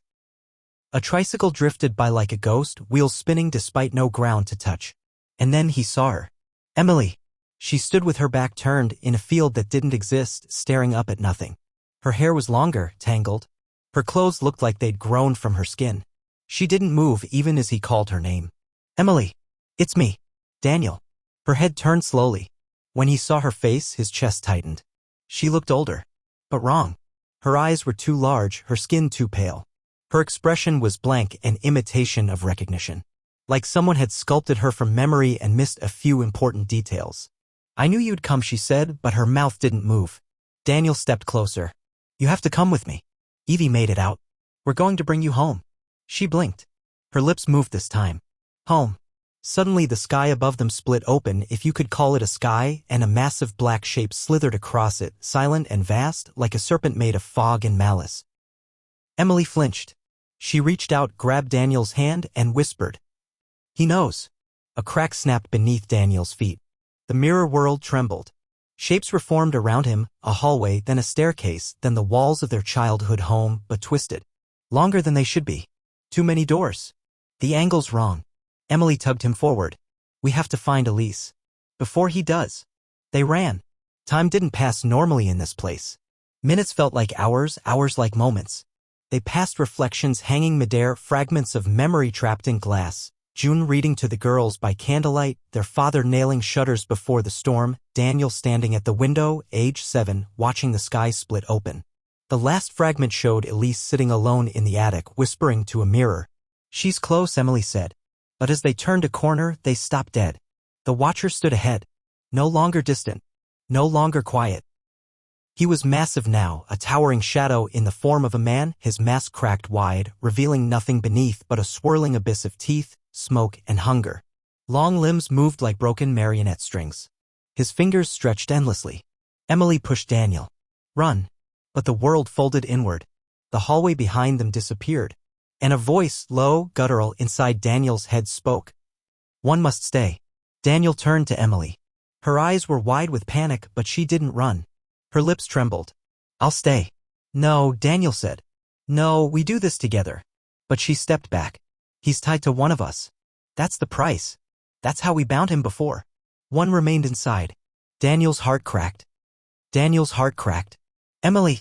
A tricycle drifted by like a ghost, wheels spinning despite no ground to touch. And then he saw her. Emily. She stood with her back turned, in a field that didn't exist, staring up at nothing. Her hair was longer, tangled. Her clothes looked like they'd grown from her skin. She didn't move even as he called her name. Emily. It's me. Daniel. Her head turned slowly. When he saw her face, his chest tightened. She looked older. But wrong. Her eyes were too large, her skin too pale. Her expression was blank, an imitation of recognition. Like someone had sculpted her from memory and missed a few important details. I knew you'd come, she said, but her mouth didn't move. Daniel stepped closer. You have to come with me. Evie made it out. We're going to bring you home. She blinked. Her lips moved this time. Home. Suddenly the sky above them split open, if you could call it a sky, and a massive black shape slithered across it, silent and vast, like a serpent made of fog and malice. Emily flinched. She reached out, grabbed Daniel's hand, and whispered. He knows. A crack snapped beneath Daniel's feet. The mirror world trembled. Shapes were formed around him, a hallway, then a staircase, then the walls of their childhood home, but twisted. Longer than they should be. Too many doors. The angle's wrong. Emily tugged him forward. We have to find Elise. Before he does. They ran. Time didn't pass normally in this place. Minutes felt like hours, hours like moments. They passed reflections hanging midair, fragments of memory trapped in glass. June reading to the girls by candlelight, their father nailing shutters before the storm, Daniel standing at the window, age 7, watching the sky split open. The last fragment showed Elise sitting alone in the attic, whispering to a mirror. She's close, Emily said. But as they turned a corner, they stopped dead. The watcher stood ahead. No longer distant. No longer quiet. He was massive now, a towering shadow in the form of a man, his mask cracked wide, revealing nothing beneath but a swirling abyss of teeth, smoke, and hunger. Long limbs moved like broken marionette strings. His fingers stretched endlessly. Emily pushed Daniel. Run. But the world folded inward. The hallway behind them disappeared. And a voice, low, guttural, inside Daniel's head spoke. One must stay. Daniel turned to Emily. Her eyes were wide with panic, but she didn't run. Her lips trembled. I'll stay. No, Daniel said. No, we do this together. But she stepped back. He's tied to one of us. That's the price. That's how we bound him before. One remained inside. Daniel's heart cracked. Daniel's heart cracked. Emily.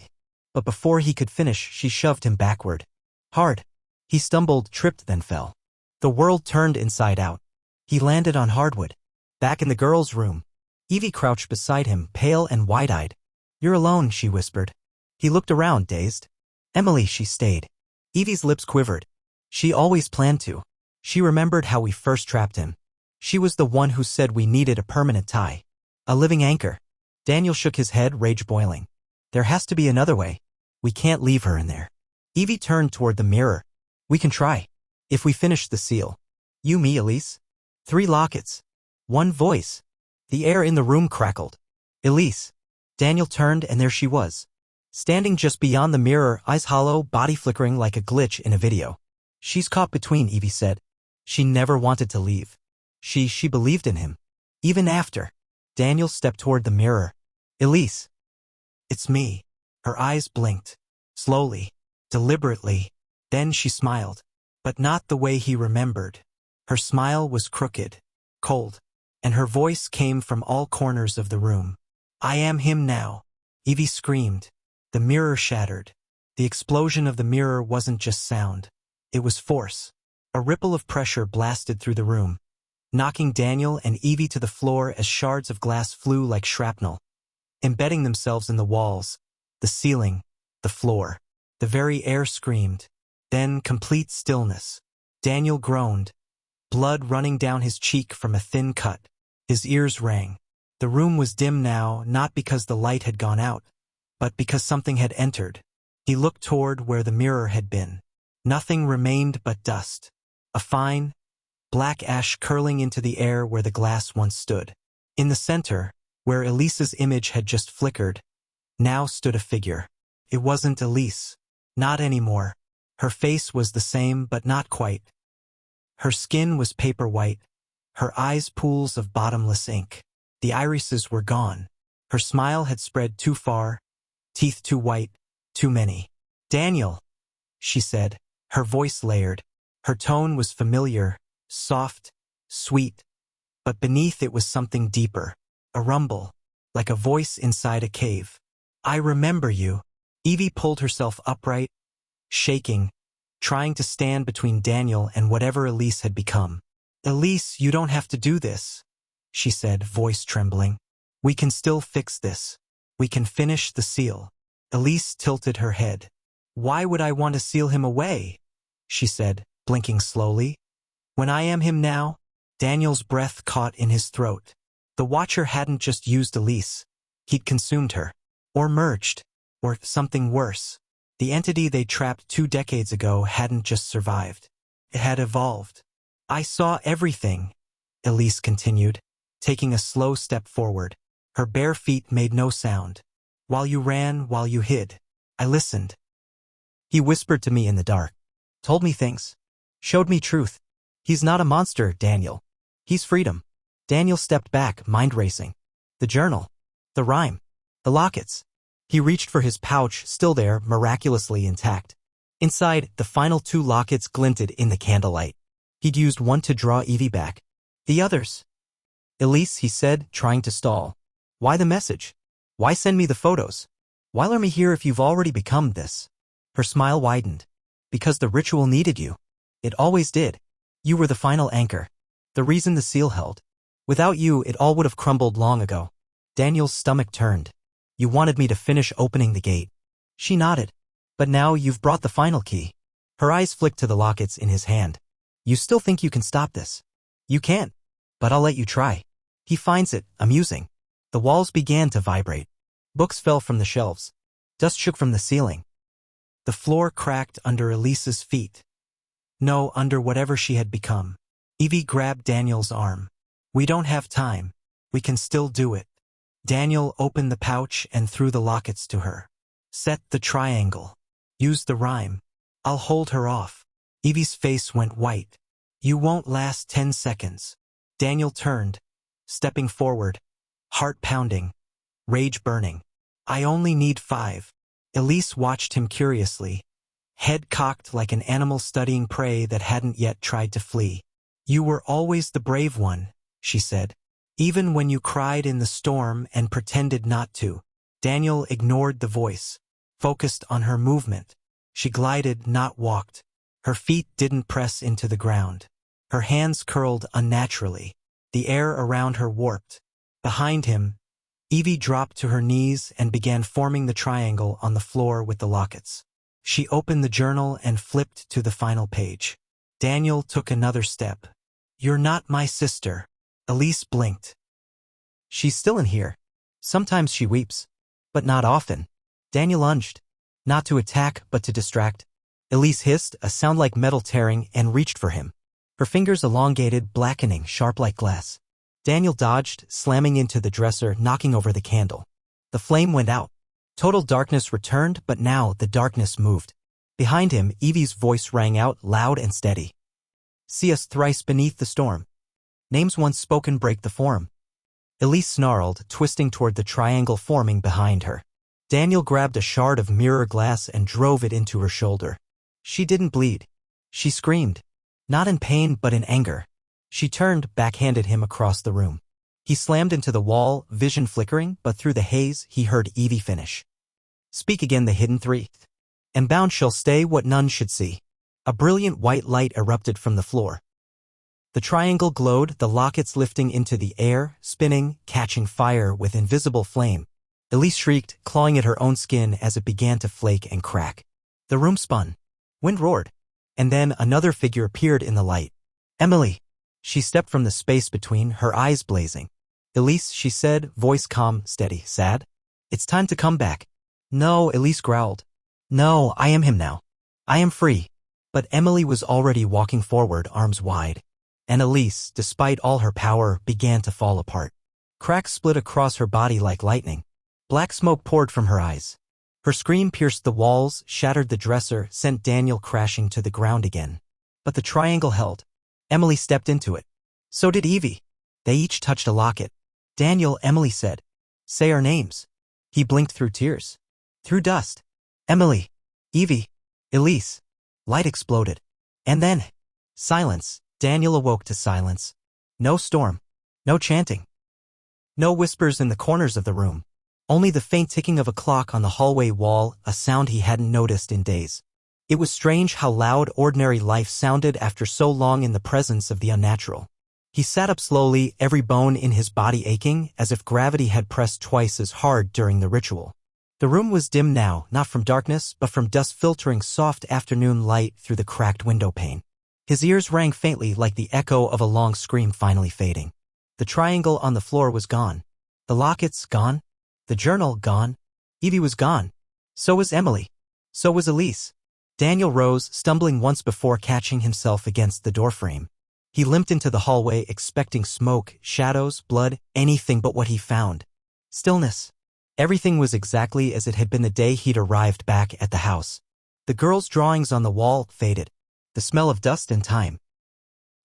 But before he could finish, she shoved him backward. Hard. He stumbled, tripped, then fell. The world turned inside out. He landed on hardwood. Back in the girls' room. Evie crouched beside him, pale and wide-eyed. You're alone, she whispered. He looked around, dazed. Emily, she stayed. Evie's lips quivered. She always planned to. She remembered how we first trapped him. She was the one who said we needed a permanent tie. A living anchor. Daniel shook his head, rage boiling. There has to be another way. We can't leave her in there. Evie turned toward the mirror. We can try. If we finish the seal. You, me, Elise. 3 lockets. One voice. The air in the room crackled. Elise. Daniel turned and there she was. Standing just beyond the mirror, eyes hollow, body flickering like a glitch in a video. She's caught between, Evie said. She never wanted to leave. She believed in him. Even after. Daniel stepped toward the mirror. Elise. It's me. Her eyes blinked. Slowly. Deliberately. Then she smiled. But not the way he remembered. Her smile was crooked. Cold. And her voice came from all corners of the room. I am him now. Evie screamed. The mirror shattered. The explosion of the mirror wasn't just sound. It was force. A ripple of pressure blasted through the room, knocking Daniel and Evie to the floor as shards of glass flew like shrapnel, embedding themselves in the walls, the ceiling, the floor. The very air screamed. Then complete stillness. Daniel groaned, blood running down his cheek from a thin cut. His ears rang. The room was dim now, not because the light had gone out, but because something had entered. He looked toward where the mirror had been. Nothing remained but dust. A fine, black ash curling into the air where the glass once stood. In the center, where Elise's image had just flickered, now stood a figure. It wasn't Elise. Not anymore. Her face was the same, but not quite. Her skin was paper white, her eyes pools of bottomless ink. The irises were gone. Her smile had spread too far, teeth too white, too many. Daniel, she said, her voice layered. Her tone was familiar, soft, sweet, but beneath it was something deeper, a rumble, like a voice inside a cave. I remember you. Evie pulled herself upright, shaking, trying to stand between Daniel and whatever Elise had become. Elise, you don't have to do this, she said, voice trembling. We can still fix this. We can finish the seal. Elise tilted her head. Why would I want to seal him away? She said, blinking slowly. When I am him now? Daniel's breath caught in his throat. The Watcher hadn't just used Elise. He'd consumed her. Or merged. Or something worse. The entity they trapped 2 decades ago hadn't just survived. It had evolved. I saw everything, Elise continued, taking a slow step forward. Her bare feet made no sound. While you ran, while you hid, I listened. He whispered to me in the dark. Told me things. Showed me truth. He's not a monster, Daniel. He's freedom. Daniel stepped back, mind racing. The journal. The rhyme. The lockets. He reached for his pouch, still there, miraculously intact. Inside, the final 2 lockets glinted in the candlelight. He'd used one to draw Evie back. The others. Elise, he said, trying to stall. Why the message? Why send me the photos? Why let me here if you've already become this? Her smile widened. Because the ritual needed you. It always did. You were the final anchor. The reason the seal held. Without you, it all would have crumbled long ago. Daniel's stomach turned. You wanted me to finish opening the gate. She nodded. But now you've brought the final key. Her eyes flicked to the lockets in his hand. You still think you can stop this? You can't. But I'll let you try. He finds it amusing. The walls began to vibrate. Books fell from the shelves. Dust shook from the ceiling. The floor cracked under Elise's feet. No, under whatever she had become. Evie grabbed Daniel's arm. We don't have time. We can still do it. Daniel opened the pouch and threw the lockets to her. Set the triangle. Use the rhyme. I'll hold her off. Evie's face went white. You won't last 10 seconds. Daniel turned, stepping forward, heart pounding, rage burning. I only need 5. Elise watched him curiously, head cocked like an animal studying prey that hadn't yet tried to flee. You were always the brave one, she said. Even when you cried in the storm and pretended not to. Daniel ignored the voice, focused on her movement. She glided, not walked. Her feet didn't press into the ground. Her hands curled unnaturally. The air around her warped. Behind him, Evie dropped to her knees and began forming the triangle on the floor with the lockets. She opened the journal and flipped to the final page. Daniel took another step. "You're not my sister." Elise blinked. "She's still in here. Sometimes she weeps. But not often." Daniel lunged. Not to attack, but to distract. Elise hissed, a sound like metal tearing, and reached for him. Her fingers elongated, blackening, sharp like glass. Daniel dodged, slamming into the dresser, knocking over the candle. The flame went out. Total darkness returned, but now the darkness moved. Behind him, Evie's voice rang out, loud and steady. "See us thrice beneath the storm. Names once spoken break the form." Elise snarled, twisting toward the triangle forming behind her. Daniel grabbed a shard of mirror glass and drove it into her shoulder. She didn't bleed. She screamed. Not in pain, but in anger. She turned, backhanded him across the room. He slammed into the wall, vision flickering, but through the haze, he heard Evie finish. "Speak again the hidden three. And bound shall stay what none should see." A brilliant white light erupted from the floor. The triangle glowed, the lockets lifting into the air, spinning, catching fire with invisible flame. Elise shrieked, clawing at her own skin as it began to flake and crack. The room spun. Wind roared. And then another figure appeared in the light. "Emily." She stepped from the space between, her eyes blazing. "Elise," she said, voice calm, steady, sad. "It's time to come back." "No," Elise growled. "No, I am him now. I am free." But Emily was already walking forward, arms wide. And Elise, despite all her power, began to fall apart. Cracks split across her body like lightning. Black smoke poured from her eyes. Her scream pierced the walls, shattered the dresser, sent Daniel crashing to the ground again. But the triangle held. Emily stepped into it. So did Evie. They each touched a locket. "Daniel," Emily said. "Say our names." He blinked through tears. Through dust. "Emily. Evie. Elise." Light exploded. And then, silence. Daniel awoke to silence. No storm. No chanting. No whispers in the corners of the room. Only the faint ticking of a clock on the hallway wall, a sound he hadn't noticed in days. It was strange how loud ordinary life sounded after so long in the presence of the unnatural. He sat up slowly, every bone in his body aching, as if gravity had pressed twice as hard during the ritual. The room was dim now, not from darkness, but from dust filtering soft afternoon light through the cracked window pane. His ears rang faintly like the echo of a long scream finally fading. The triangle on the floor was gone. The lockets gone. The journal gone. Evie was gone. So was Emily. So was Elise. Daniel rose, stumbling once before catching himself against the doorframe. He limped into the hallway, expecting smoke, shadows, blood, anything but what he found. Stillness. Everything was exactly as it had been the day he'd arrived back at the house. The girl's drawings on the wall faded. The smell of dust and time.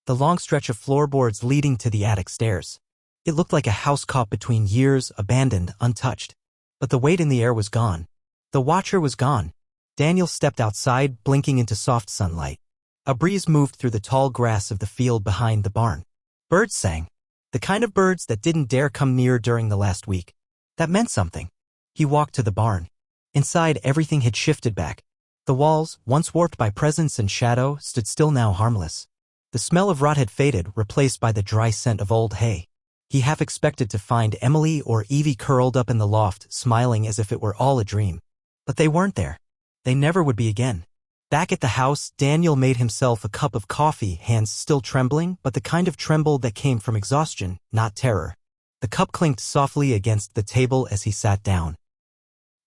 The long stretch of floorboards leading to the attic stairs. It looked like a house caught between years, abandoned, untouched. But the weight in the air was gone. The watcher was gone. Daniel stepped outside, blinking into soft sunlight. A breeze moved through the tall grass of the field behind the barn. Birds sang. The kind of birds that didn't dare come near during the last week. That meant something. He walked to the barn. Inside, everything had shifted back. The walls, once warped by presence and shadow, stood still now harmless. The smell of rot had faded, replaced by the dry scent of old hay. He half expected to find Emily or Evie curled up in the loft, smiling as if it were all a dream. But they weren't there. They never would be again. Back at the house, Daniel made himself a cup of coffee, hands still trembling, but the kind of tremble that came from exhaustion, not terror. The cup clinked softly against the table as he sat down.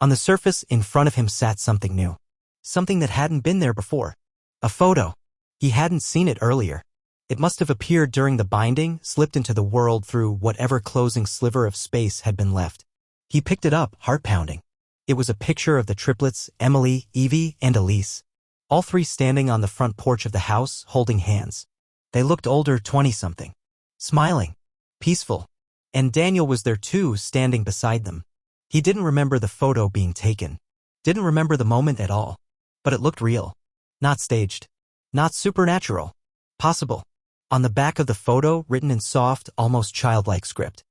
On the surface, in front of him sat something new. Something that hadn't been there before. A photo. He hadn't seen it earlier. It must have appeared during the binding, slipped into the world through whatever closing sliver of space had been left. He picked it up, heart pounding. It was a picture of the triplets, Emily, Evie, and Elise. All three standing on the front porch of the house, holding hands. They looked older, 20-something. Smiling. Peaceful. And Daniel was there too, standing beside them. He didn't remember the photo being taken. Didn't remember the moment at all. But it looked real. Not staged. Not supernatural. Possible. On the back of the photo, written in soft, almost childlike script.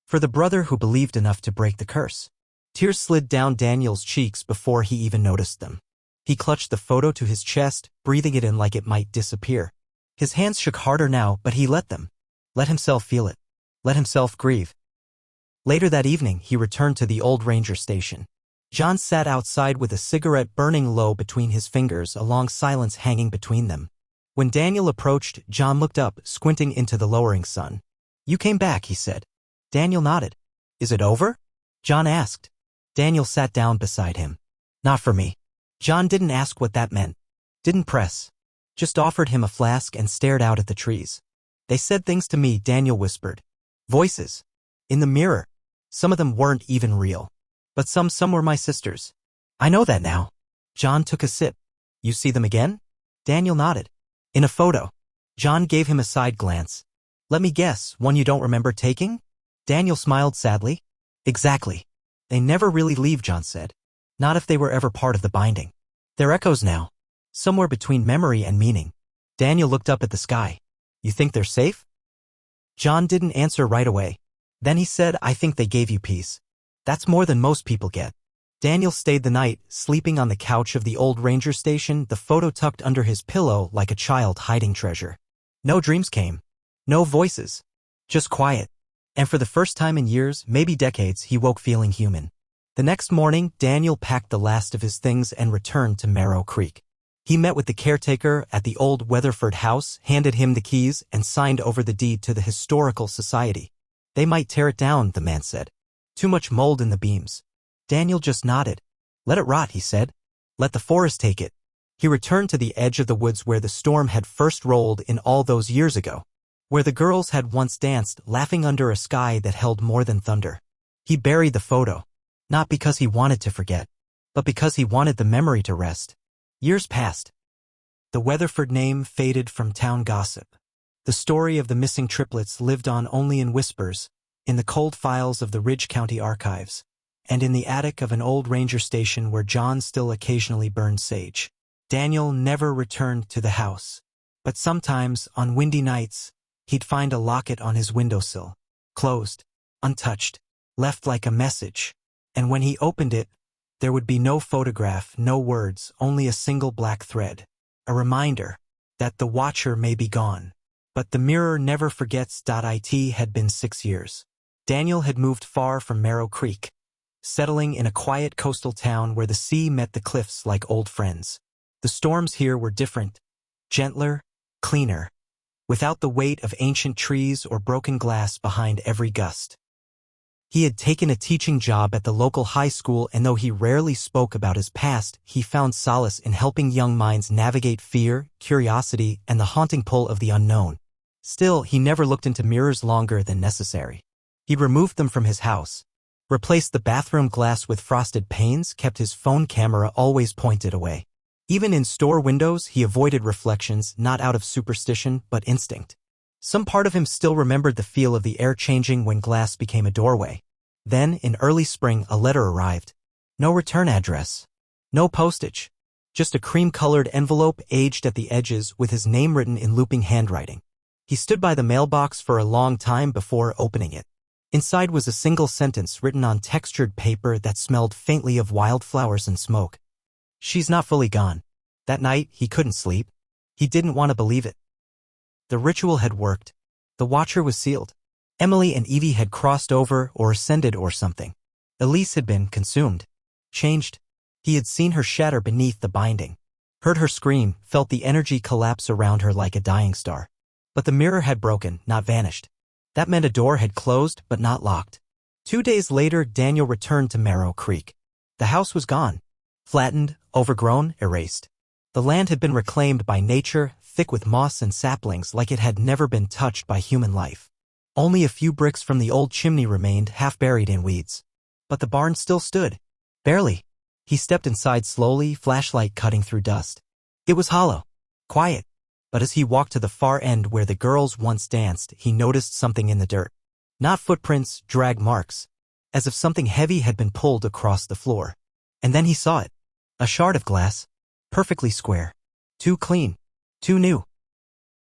For the brother who believed enough to break the curse. Tears slid down Daniel's cheeks before he even noticed them. He clutched the photo to his chest, breathing it in like it might disappear. His hands shook harder now, but he let them. Let himself feel it. Let himself grieve. Later that evening, he returned to the old ranger station. John sat outside with a cigarette burning low between his fingers, a long silence hanging between them. When Daniel approached, John looked up, squinting into the lowering sun. "You came back," he said. Daniel nodded. "Is it over?" John asked. Daniel sat down beside him. "Not for me." John didn't ask what that meant. Didn't press. Just offered him a flask and stared out at the trees. "They said things to me," Daniel whispered. "Voices. In the mirror. Some of them weren't even real. But some were my sisters. I know that now." John took a sip. "You see them again?" Daniel nodded. "In a photo." John gave him a side glance. "Let me guess, one you don't remember taking?" Daniel smiled sadly. "Exactly. They never really leave," John said. "Not if they were ever part of the binding. They're echoes now. Somewhere between memory and meaning." Daniel looked up at the sky. "You think they're safe?" John didn't answer right away. Then he said, "I think they gave you peace. That's more than most people get." Daniel stayed the night, sleeping on the couch of the old ranger station, the photo tucked under his pillow like a child hiding treasure. No dreams came. No voices. Just quiet. And for the first time in years, maybe decades, he woke feeling human. The next morning, Daniel packed the last of his things and returned to Marrow Creek. He met with the caretaker at the old Weatherford house, handed him the keys, and signed over the deed to the Historical Society. "They might tear it down," the man said. "Too much mold in the beams." Daniel just nodded. "Let it rot," he said. "Let the forest take it." He returned to the edge of the woods where the storm had first rolled in all those years ago, where the girls had once danced, laughing under a sky that held more than thunder. He buried the photo, not because he wanted to forget, but because he wanted the memory to rest. Years passed. The Weatherford name faded from town gossip. The story of the missing triplets lived on only in whispers, in the cold files of the Ridge County archives, and in the attic of an old ranger station where John still occasionally burned sage. Daniel never returned to the house, but sometimes, on windy nights, he'd find a locket on his windowsill, closed, untouched, left like a message, and when he opened it, there would be no photograph, no words, only a single black thread, a reminder that the watcher may be gone. But the mirror never forgets. It had been 6 years. Daniel had moved far from Marrow Creek, settling in a quiet coastal town where the sea met the cliffs like old friends. The storms here were different, gentler, cleaner, without the weight of ancient trees or broken glass behind every gust. He had taken a teaching job at the local high school, and though he rarely spoke about his past, he found solace in helping young minds navigate fear, curiosity, and the haunting pull of the unknown. Still, he never looked into mirrors longer than necessary. He removed them from his house, replaced the bathroom glass with frosted panes, kept his phone camera always pointed away. Even in store windows, he avoided reflections, not out of superstition, but instinct. Some part of him still remembered the feel of the air changing when glass became a doorway. Then, in early spring, a letter arrived. No return address. No postage. Just a cream-colored envelope aged at the edges with his name written in looping handwriting. He stood by the mailbox for a long time before opening it. Inside was a single sentence written on textured paper that smelled faintly of wildflowers and smoke. "She's not fully gone." That night, he couldn't sleep. He didn't want to believe it. The ritual had worked. The watcher was sealed. Emily and Evie had crossed over or ascended or something. Elise had been consumed. Changed. He had seen her shatter beneath the binding. Heard her scream, felt the energy collapse around her like a dying star. But the mirror had broken, not vanished. That meant a door had closed, but not locked. 2 days later, Daniel returned to Marrow Creek. The house was gone. Flattened, overgrown, erased. The land had been reclaimed by nature, thick with moss and saplings like it had never been touched by human life. Only a few bricks from the old chimney remained, half buried in weeds. But the barn still stood. Barely. He stepped inside slowly, flashlight cutting through dust. It was hollow. Quiet. But as he walked to the far end where the girls once danced, he noticed something in the dirt. Not footprints, drag marks. As if something heavy had been pulled across the floor. And then he saw it. A shard of glass. Perfectly square. Too clean. Too new.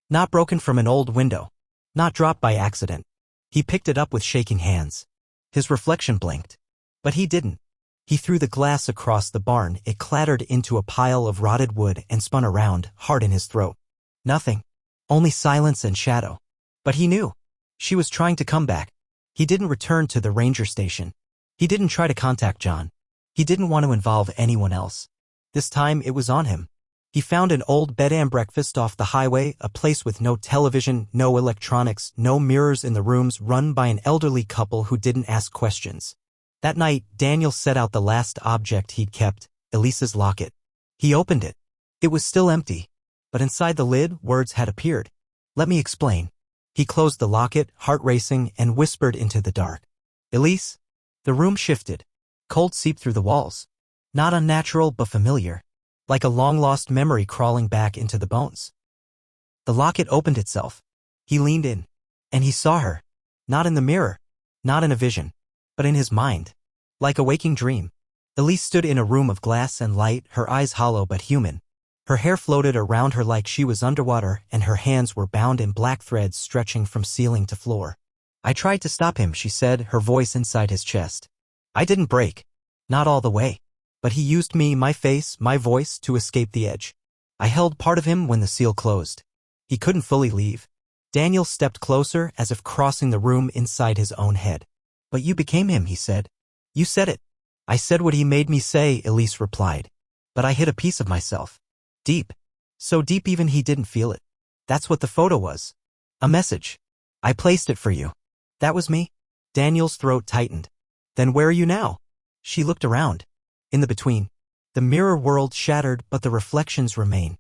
Not broken from an old window. Not dropped by accident. He picked it up with shaking hands. His reflection blinked. But he didn't. He threw the glass across the barn. It clattered into a pile of rotted wood and spun around, hard in his throat. Nothing. Only silence and shadow. But he knew. She was trying to come back. He didn't return to the ranger station. He didn't try to contact John. He didn't want to involve anyone else. This time it was on him. He found an old bed and breakfast off the highway, a place with no television, no electronics, no mirrors in the rooms, run by an elderly couple who didn't ask questions. That night, Daniel set out the last object he'd kept, Elise's locket. He opened it. It was still empty. But inside the lid, words had appeared. "Let me explain." He closed the locket, heart racing, and whispered into the dark. "Elise?" The room shifted. Cold seeped through the walls. Not unnatural, but familiar. Like a long-lost memory crawling back into the bones. The locket opened itself. He leaned in. And he saw her. Not in the mirror. Not in a vision. But in his mind. Like a waking dream. Elise stood in a room of glass and light, her eyes hollow but human. Her hair floated around her like she was underwater, and her hands were bound in black threads stretching from ceiling to floor. "I tried to stop him," she said, her voice inside his chest. "I didn't break. Not all the way. But he used me, my face, my voice, to escape the edge. I held part of him when the seal closed. He couldn't fully leave." Daniel stepped closer, as if crossing the room inside his own head. "But you became him," he said. "You said it." "I said what he made me say," Elise replied. "But I hid a piece of myself. Deep. So deep even he didn't feel it. That's what the photo was. A message. I placed it for you. That was me." Daniel's throat tightened. "Then where are you now?" She looked around. In the between. The mirror world shattered, but the reflections remain.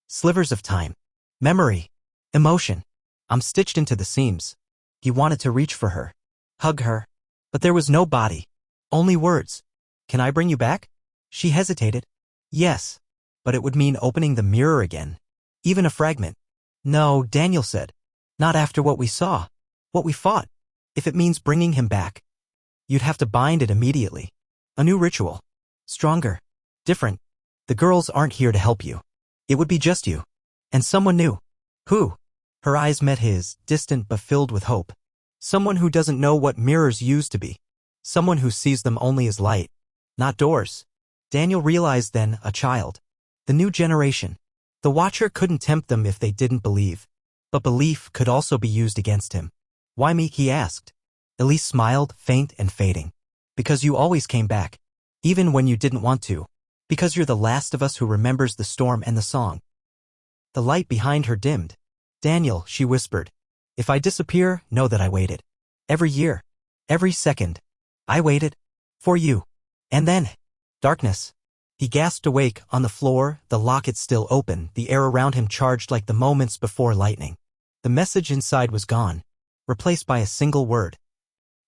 Slivers of time. Memory. Emotion. I'm stitched into the seams. He wanted to reach for her. Hug her. But there was no body. Only words. "Can I bring you back?" She hesitated. Yes. But it would mean opening the mirror again. Even a fragment. "No," Daniel said. "Not after what we saw. What we fought. If it means bringing him back. You'd have to bind it immediately. A new ritual. Stronger. Different. The girls aren't here to help you. It would be just you. And someone new." "Who?" Her eyes met his, distant but filled with hope. "Someone who doesn't know what mirrors used to be. Someone who sees them only as light. Not doors." Daniel realized then, a child. The new generation. The Watcher couldn't tempt them if they didn't believe. But belief could also be used against him. "Why me?" he asked. Elise smiled, faint and fading. "Because you always came back. Even when you didn't want to. Because you're the last of us who remembers the storm and the song." The light behind her dimmed. "Daniel," she whispered. "If I disappear, know that I waited. Every year. Every second. I waited. For you. And then. Darkness." He gasped awake, on the floor, the locket still open, the air around him charged like the moments before lightning. The message inside was gone. Replaced by a single word.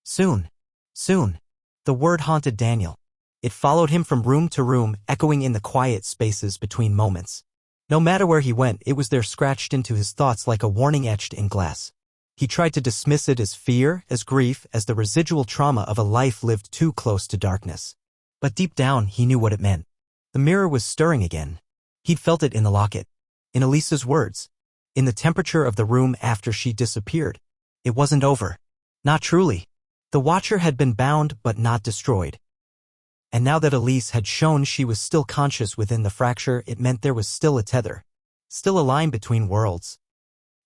Soon. Soon. The word haunted Daniel. It followed him from room to room, echoing in the quiet spaces between moments. No matter where he went, it was there scratched into his thoughts like a warning etched in glass. He tried to dismiss it as fear, as grief, as the residual trauma of a life lived too close to darkness. But deep down, he knew what it meant. The mirror was stirring again. He'd felt it in the locket. In Elisa's words. In the temperature of the room after she disappeared. It wasn't over. Not truly. The Watcher had been bound but not destroyed. And now that Elise had shown she was still conscious within the fracture, it meant there was still a tether. Still a line between worlds.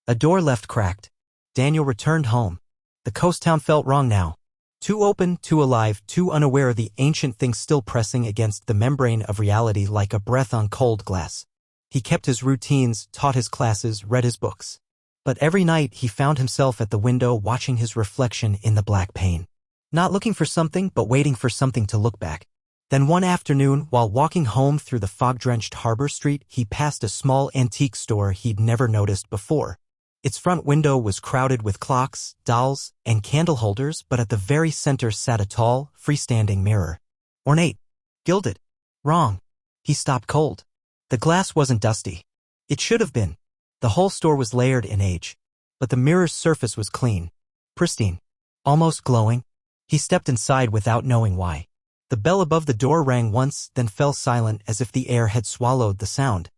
A door left cracked. Daniel returned home. The coast town felt wrong now. Too open, too alive, too unaware of the ancient thing still pressing against the membrane of reality like a breath on cold glass. He kept his routines, taught his classes, read his books. But every night he found himself at the window watching his reflection in the black pane. Not looking for something, but waiting for something to look back. Then one afternoon, while walking home through the fog-drenched Harbor Street, he passed a small antique store he'd never noticed before. Its front window was crowded with clocks, dolls, and candle holders, but at the very center sat a tall, freestanding mirror. Ornate. Gilded. Wrong. He stopped cold. The glass wasn't dusty. It should have been. The whole store was layered in age. But the mirror's surface was clean. Pristine. Almost glowing. He stepped inside without knowing why. The bell above the door rang once, then fell silent as if the air had swallowed the sound.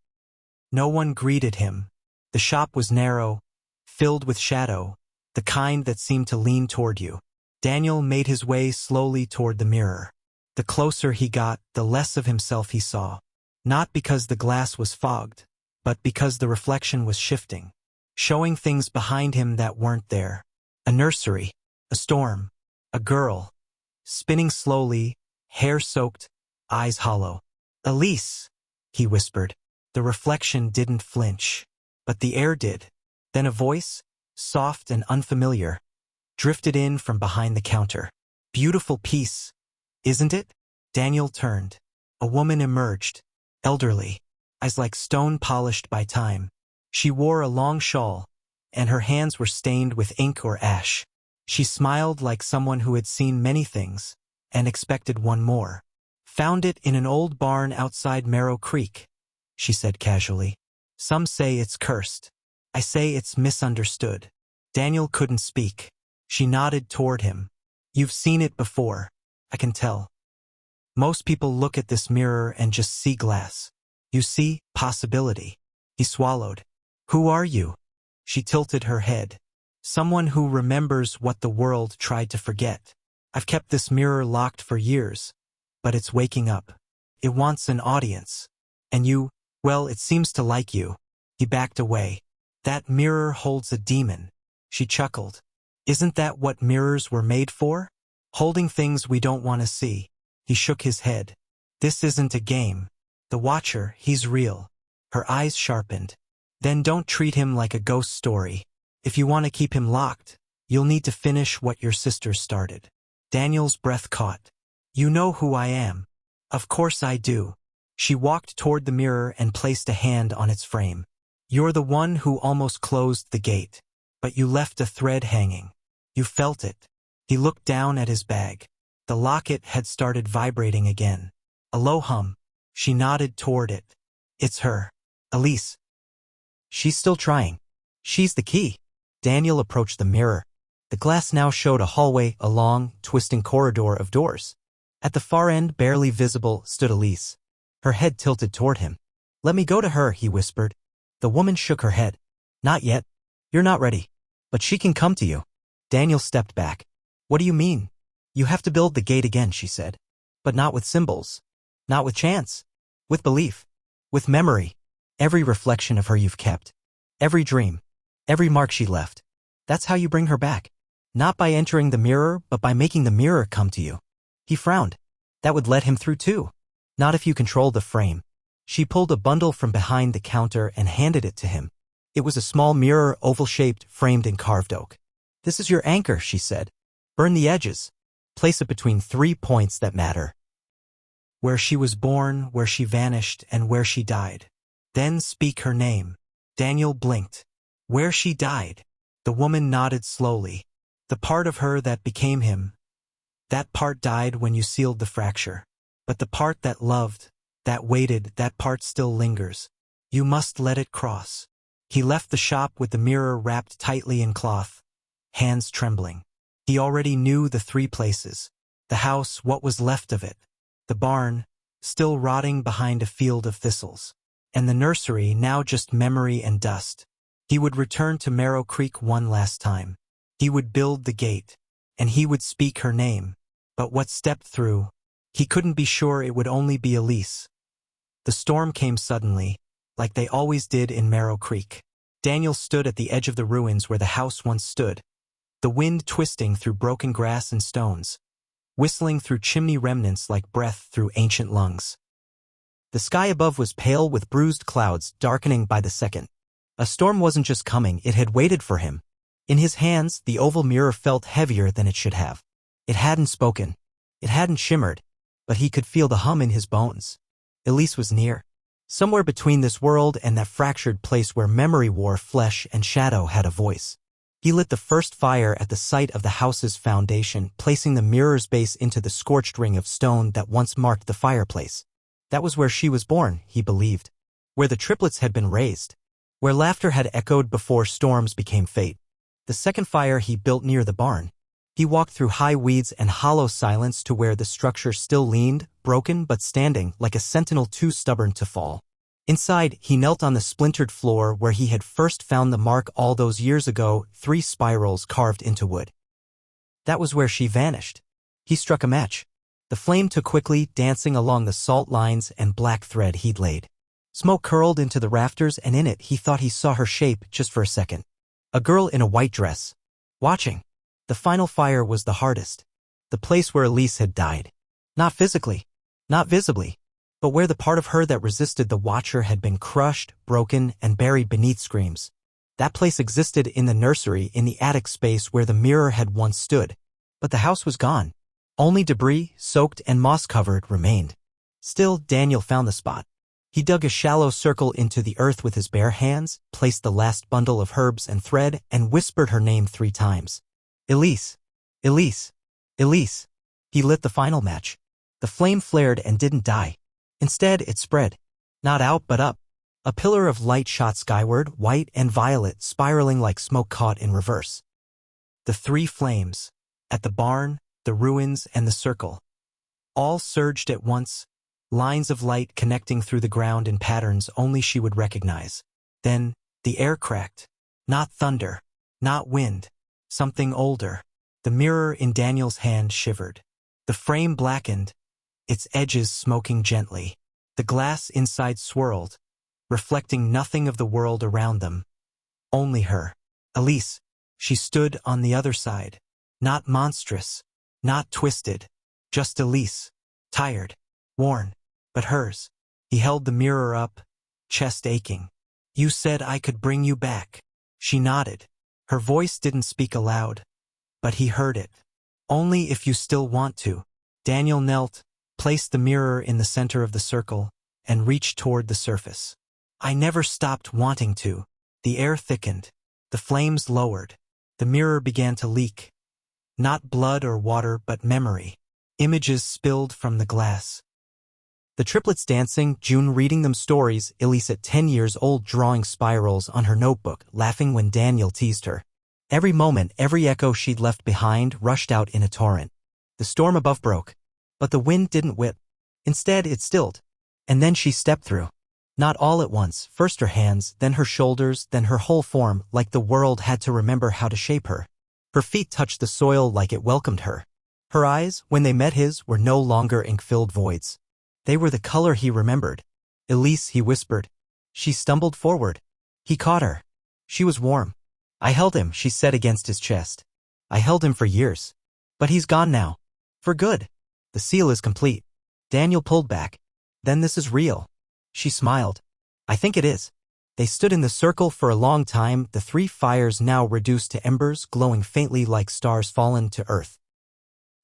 No one greeted him. The shop was narrow, filled with shadow, the kind that seemed to lean toward you. Daniel made his way slowly toward the mirror. The closer he got, the less of himself he saw. Not because the glass was fogged, but because the reflection was shifting, showing things behind him that weren't there. A nursery, a storm, a girl, spinning slowly, hair-soaked, eyes hollow. "Elise," he whispered. The reflection didn't flinch, but the air did. Then a voice, soft and unfamiliar, drifted in from behind the counter. "Beautiful piece, isn't it?" Daniel turned. A woman emerged, elderly, eyes like stone polished by time. She wore a long shawl, and her hands were stained with ink or ash. She smiled like someone who had seen many things, and expected one more. "Found it in an old barn outside Marrow Creek," she said casually. "Some say it's cursed. I say it's misunderstood." Daniel couldn't speak. She nodded toward him. "You've seen it before, I can tell. Most people look at this mirror and just see glass. You see possibility." He swallowed. "Who are you?" She tilted her head. "Someone who remembers what the world tried to forget. I've kept this mirror locked for years, but it's waking up. It wants an audience. And you, well, it seems to like you." He backed away. "That mirror holds a demon." She chuckled. "Isn't that what mirrors were made for? Holding things we don't want to see." He shook his head. "This isn't a game. The watcher, he's real." Her eyes sharpened. "Then don't treat him like a ghost story. If you want to keep him locked, you'll need to finish what your sister started." Daniel's breath caught. "You know who I am." "Of course I do." She walked toward the mirror and placed a hand on its frame. "You're the one who almost closed the gate. But you left a thread hanging. You felt it." He looked down at his bag. The locket had started vibrating again. A low hum. She nodded toward it. "It's her. Elise. She's still trying. She's the key." Daniel approached the mirror. The glass now showed a hallway, a long, twisting corridor of doors. At the far end, barely visible, stood Elise, her head tilted toward him. "Let me go to her," he whispered. The woman shook her head. "Not yet. You're not ready. But she can come to you." Daniel stepped back. "What do you mean?" "You have to build the gate again," she said. "But not with symbols. Not with chance. With belief. With memory. Every reflection of her you've kept. Every dream. Every mark she left. That's how you bring her back. Not by entering the mirror, but by making the mirror come to you." He frowned. "That would let him through too." "Not if you control the frame." She pulled a bundle from behind the counter and handed it to him. It was a small mirror, oval-shaped, framed in carved oak. "This is your anchor," she said. "Burn the edges. Place it between 3 points that matter. Where she was born, where she vanished, and where she died. Then speak her name." Daniel blinked. "Where she died." The woman nodded slowly. "The part of her that became him. That part died when you sealed the fracture. But the part that loved, that waited, that part still lingers. You must let it cross." He left the shop with the mirror wrapped tightly in cloth, hands trembling. He already knew the 3 places. The house, what was left of it. The barn, still rotting behind a field of thistles. And the nursery, now just memory and dust. He would return to Marrow Creek one last time. He would build the gate. And he would speak her name. But what stepped through? He couldn't be sure it would only be Elise. The storm came suddenly, like they always did in Marrow Creek. Daniel stood at the edge of the ruins where the house once stood, the wind twisting through broken grass and stones, whistling through chimney remnants like breath through ancient lungs. The sky above was pale with bruised clouds darkening by the second. A storm wasn't just coming, it had waited for him. In his hands, the oval mirror felt heavier than it should have. It hadn't spoken. It hadn't shimmered, but he could feel the hum in his bones. Elise was near. Somewhere between this world and that fractured place where memory wore flesh and shadow had a voice. He lit the first fire at the site of the house's foundation, placing the mirror's base into the scorched ring of stone that once marked the fireplace. That was where she was born, he believed. Where the triplets had been raised. Where laughter had echoed before storms became fate. The second fire he built near the barn. He walked through high weeds and hollow silence to where the structure still leaned, broken but standing, like a sentinel too stubborn to fall. Inside, he knelt on the splintered floor where he had first found the mark all those years ago, 3 spirals carved into wood. That was where she vanished. He struck a match. The flame took quickly, dancing along the salt lines and black thread he'd laid. Smoke curled into the rafters, and in it he thought he saw her shape just for a second. A girl in a white dress. Watching. The final fire was the hardest. The place where Elise had died. Not physically, not visibly, but where the part of her that resisted the watcher had been crushed, broken, and buried beneath screams. That place existed in the nursery in the attic space where the mirror had once stood. But the house was gone. Only debris, soaked and moss-covered, remained. Still, Daniel found the spot. He dug a shallow circle into the earth with his bare hands, placed the last bundle of herbs and thread, and whispered her name 3 times. Elise. Elise. Elise. He lit the final match. The flame flared and didn't die. Instead, it spread. Not out but up. A pillar of light shot skyward, white and violet, spiraling like smoke caught in reverse. The 3 flames. At the barn, the ruins, and the circle. All surged at once, lines of light connecting through the ground in patterns only she would recognize. Then, the air cracked. Not thunder. Not wind. Something older. The mirror in Daniel's hand shivered. The frame blackened, its edges smoking gently. The glass inside swirled, reflecting nothing of the world around them. Only her. Elise. She stood on the other side. Not monstrous. Not twisted. Just Elise. Tired. Worn. But hers. He held the mirror up, chest aching. You said I could bring you back. She nodded. Her voice didn't speak aloud, but he heard it. Only if you still want to. Daniel knelt, placed the mirror in the center of the circle, and reached toward the surface. I never stopped wanting to. The air thickened. The flames lowered. The mirror began to leak. Not blood or water, but memory. Images spilled from the glass. The triplets dancing, June reading them stories, Elise at 10 years old drawing spirals on her notebook, laughing when Daniel teased her. Every moment, every echo she'd left behind rushed out in a torrent. The storm above broke, but the wind didn't whip. Instead, it stilled. And then she stepped through. Not all at once, first her hands, then her shoulders, then her whole form, like the world had to remember how to shape her. Her feet touched the soil like it welcomed her. Her eyes, when they met his, were no longer ink-filled voids. They were the color he remembered. Elise, he whispered. She stumbled forward. He caught her. She was warm. I held him, she said against his chest. I held him for years. But he's gone now. For good. The seal is complete. Daniel pulled back. Then this is real. She smiled. I think it is. They stood in the circle for a long time, the 3 fires now reduced to embers, glowing faintly like stars fallen to earth.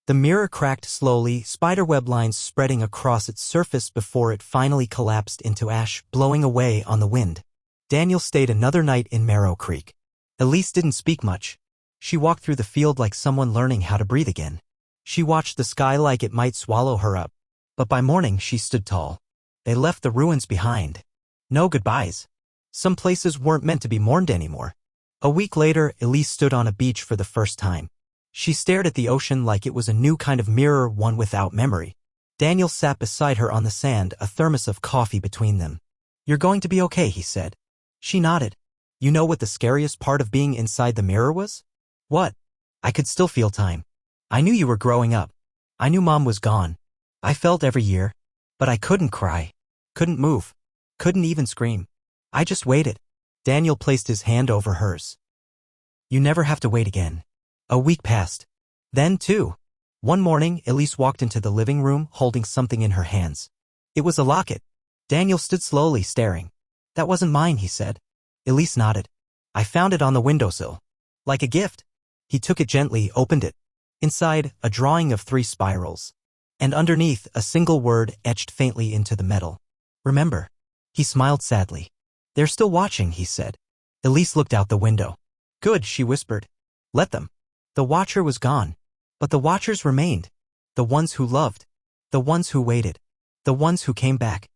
The mirror cracked slowly, spiderweb lines spreading across its surface before it finally collapsed into ash, blowing away on the wind. Daniel stayed another night in Marrow Creek. Elise didn't speak much. She walked through the field like someone learning how to breathe again. She watched the sky like it might swallow her up. But by morning she stood tall. They left the ruins behind. No goodbyes. Some places weren't meant to be mourned anymore. A week later, Elise stood on a beach for the first time. She stared at the ocean like it was a new kind of mirror, one without memory. Daniel sat beside her on the sand, a thermos of coffee between them. You're going to be okay, he said. She nodded. You know what the scariest part of being inside the mirror was? What? I could still feel time. I knew you were growing up. I knew Mom was gone. I felt every year. But I couldn't cry. Couldn't move. Couldn't even scream. I just waited. Daniel placed his hand over hers. You never have to wait again. A week passed. Then, too. One morning, Elise walked into the living room, holding something in her hands. It was a locket. Daniel stood slowly, staring. That wasn't mine, he said. Elise nodded. I found it on the windowsill. Like a gift. He took it gently, opened it. Inside, a drawing of 3 spirals. And underneath, a single word etched faintly into the metal. Remember. He smiled sadly. They're still watching, he said. Elise looked out the window. Good, she whispered. Let them. The watcher was gone. But the watchers remained. The ones who loved. The ones who waited. The ones who came back.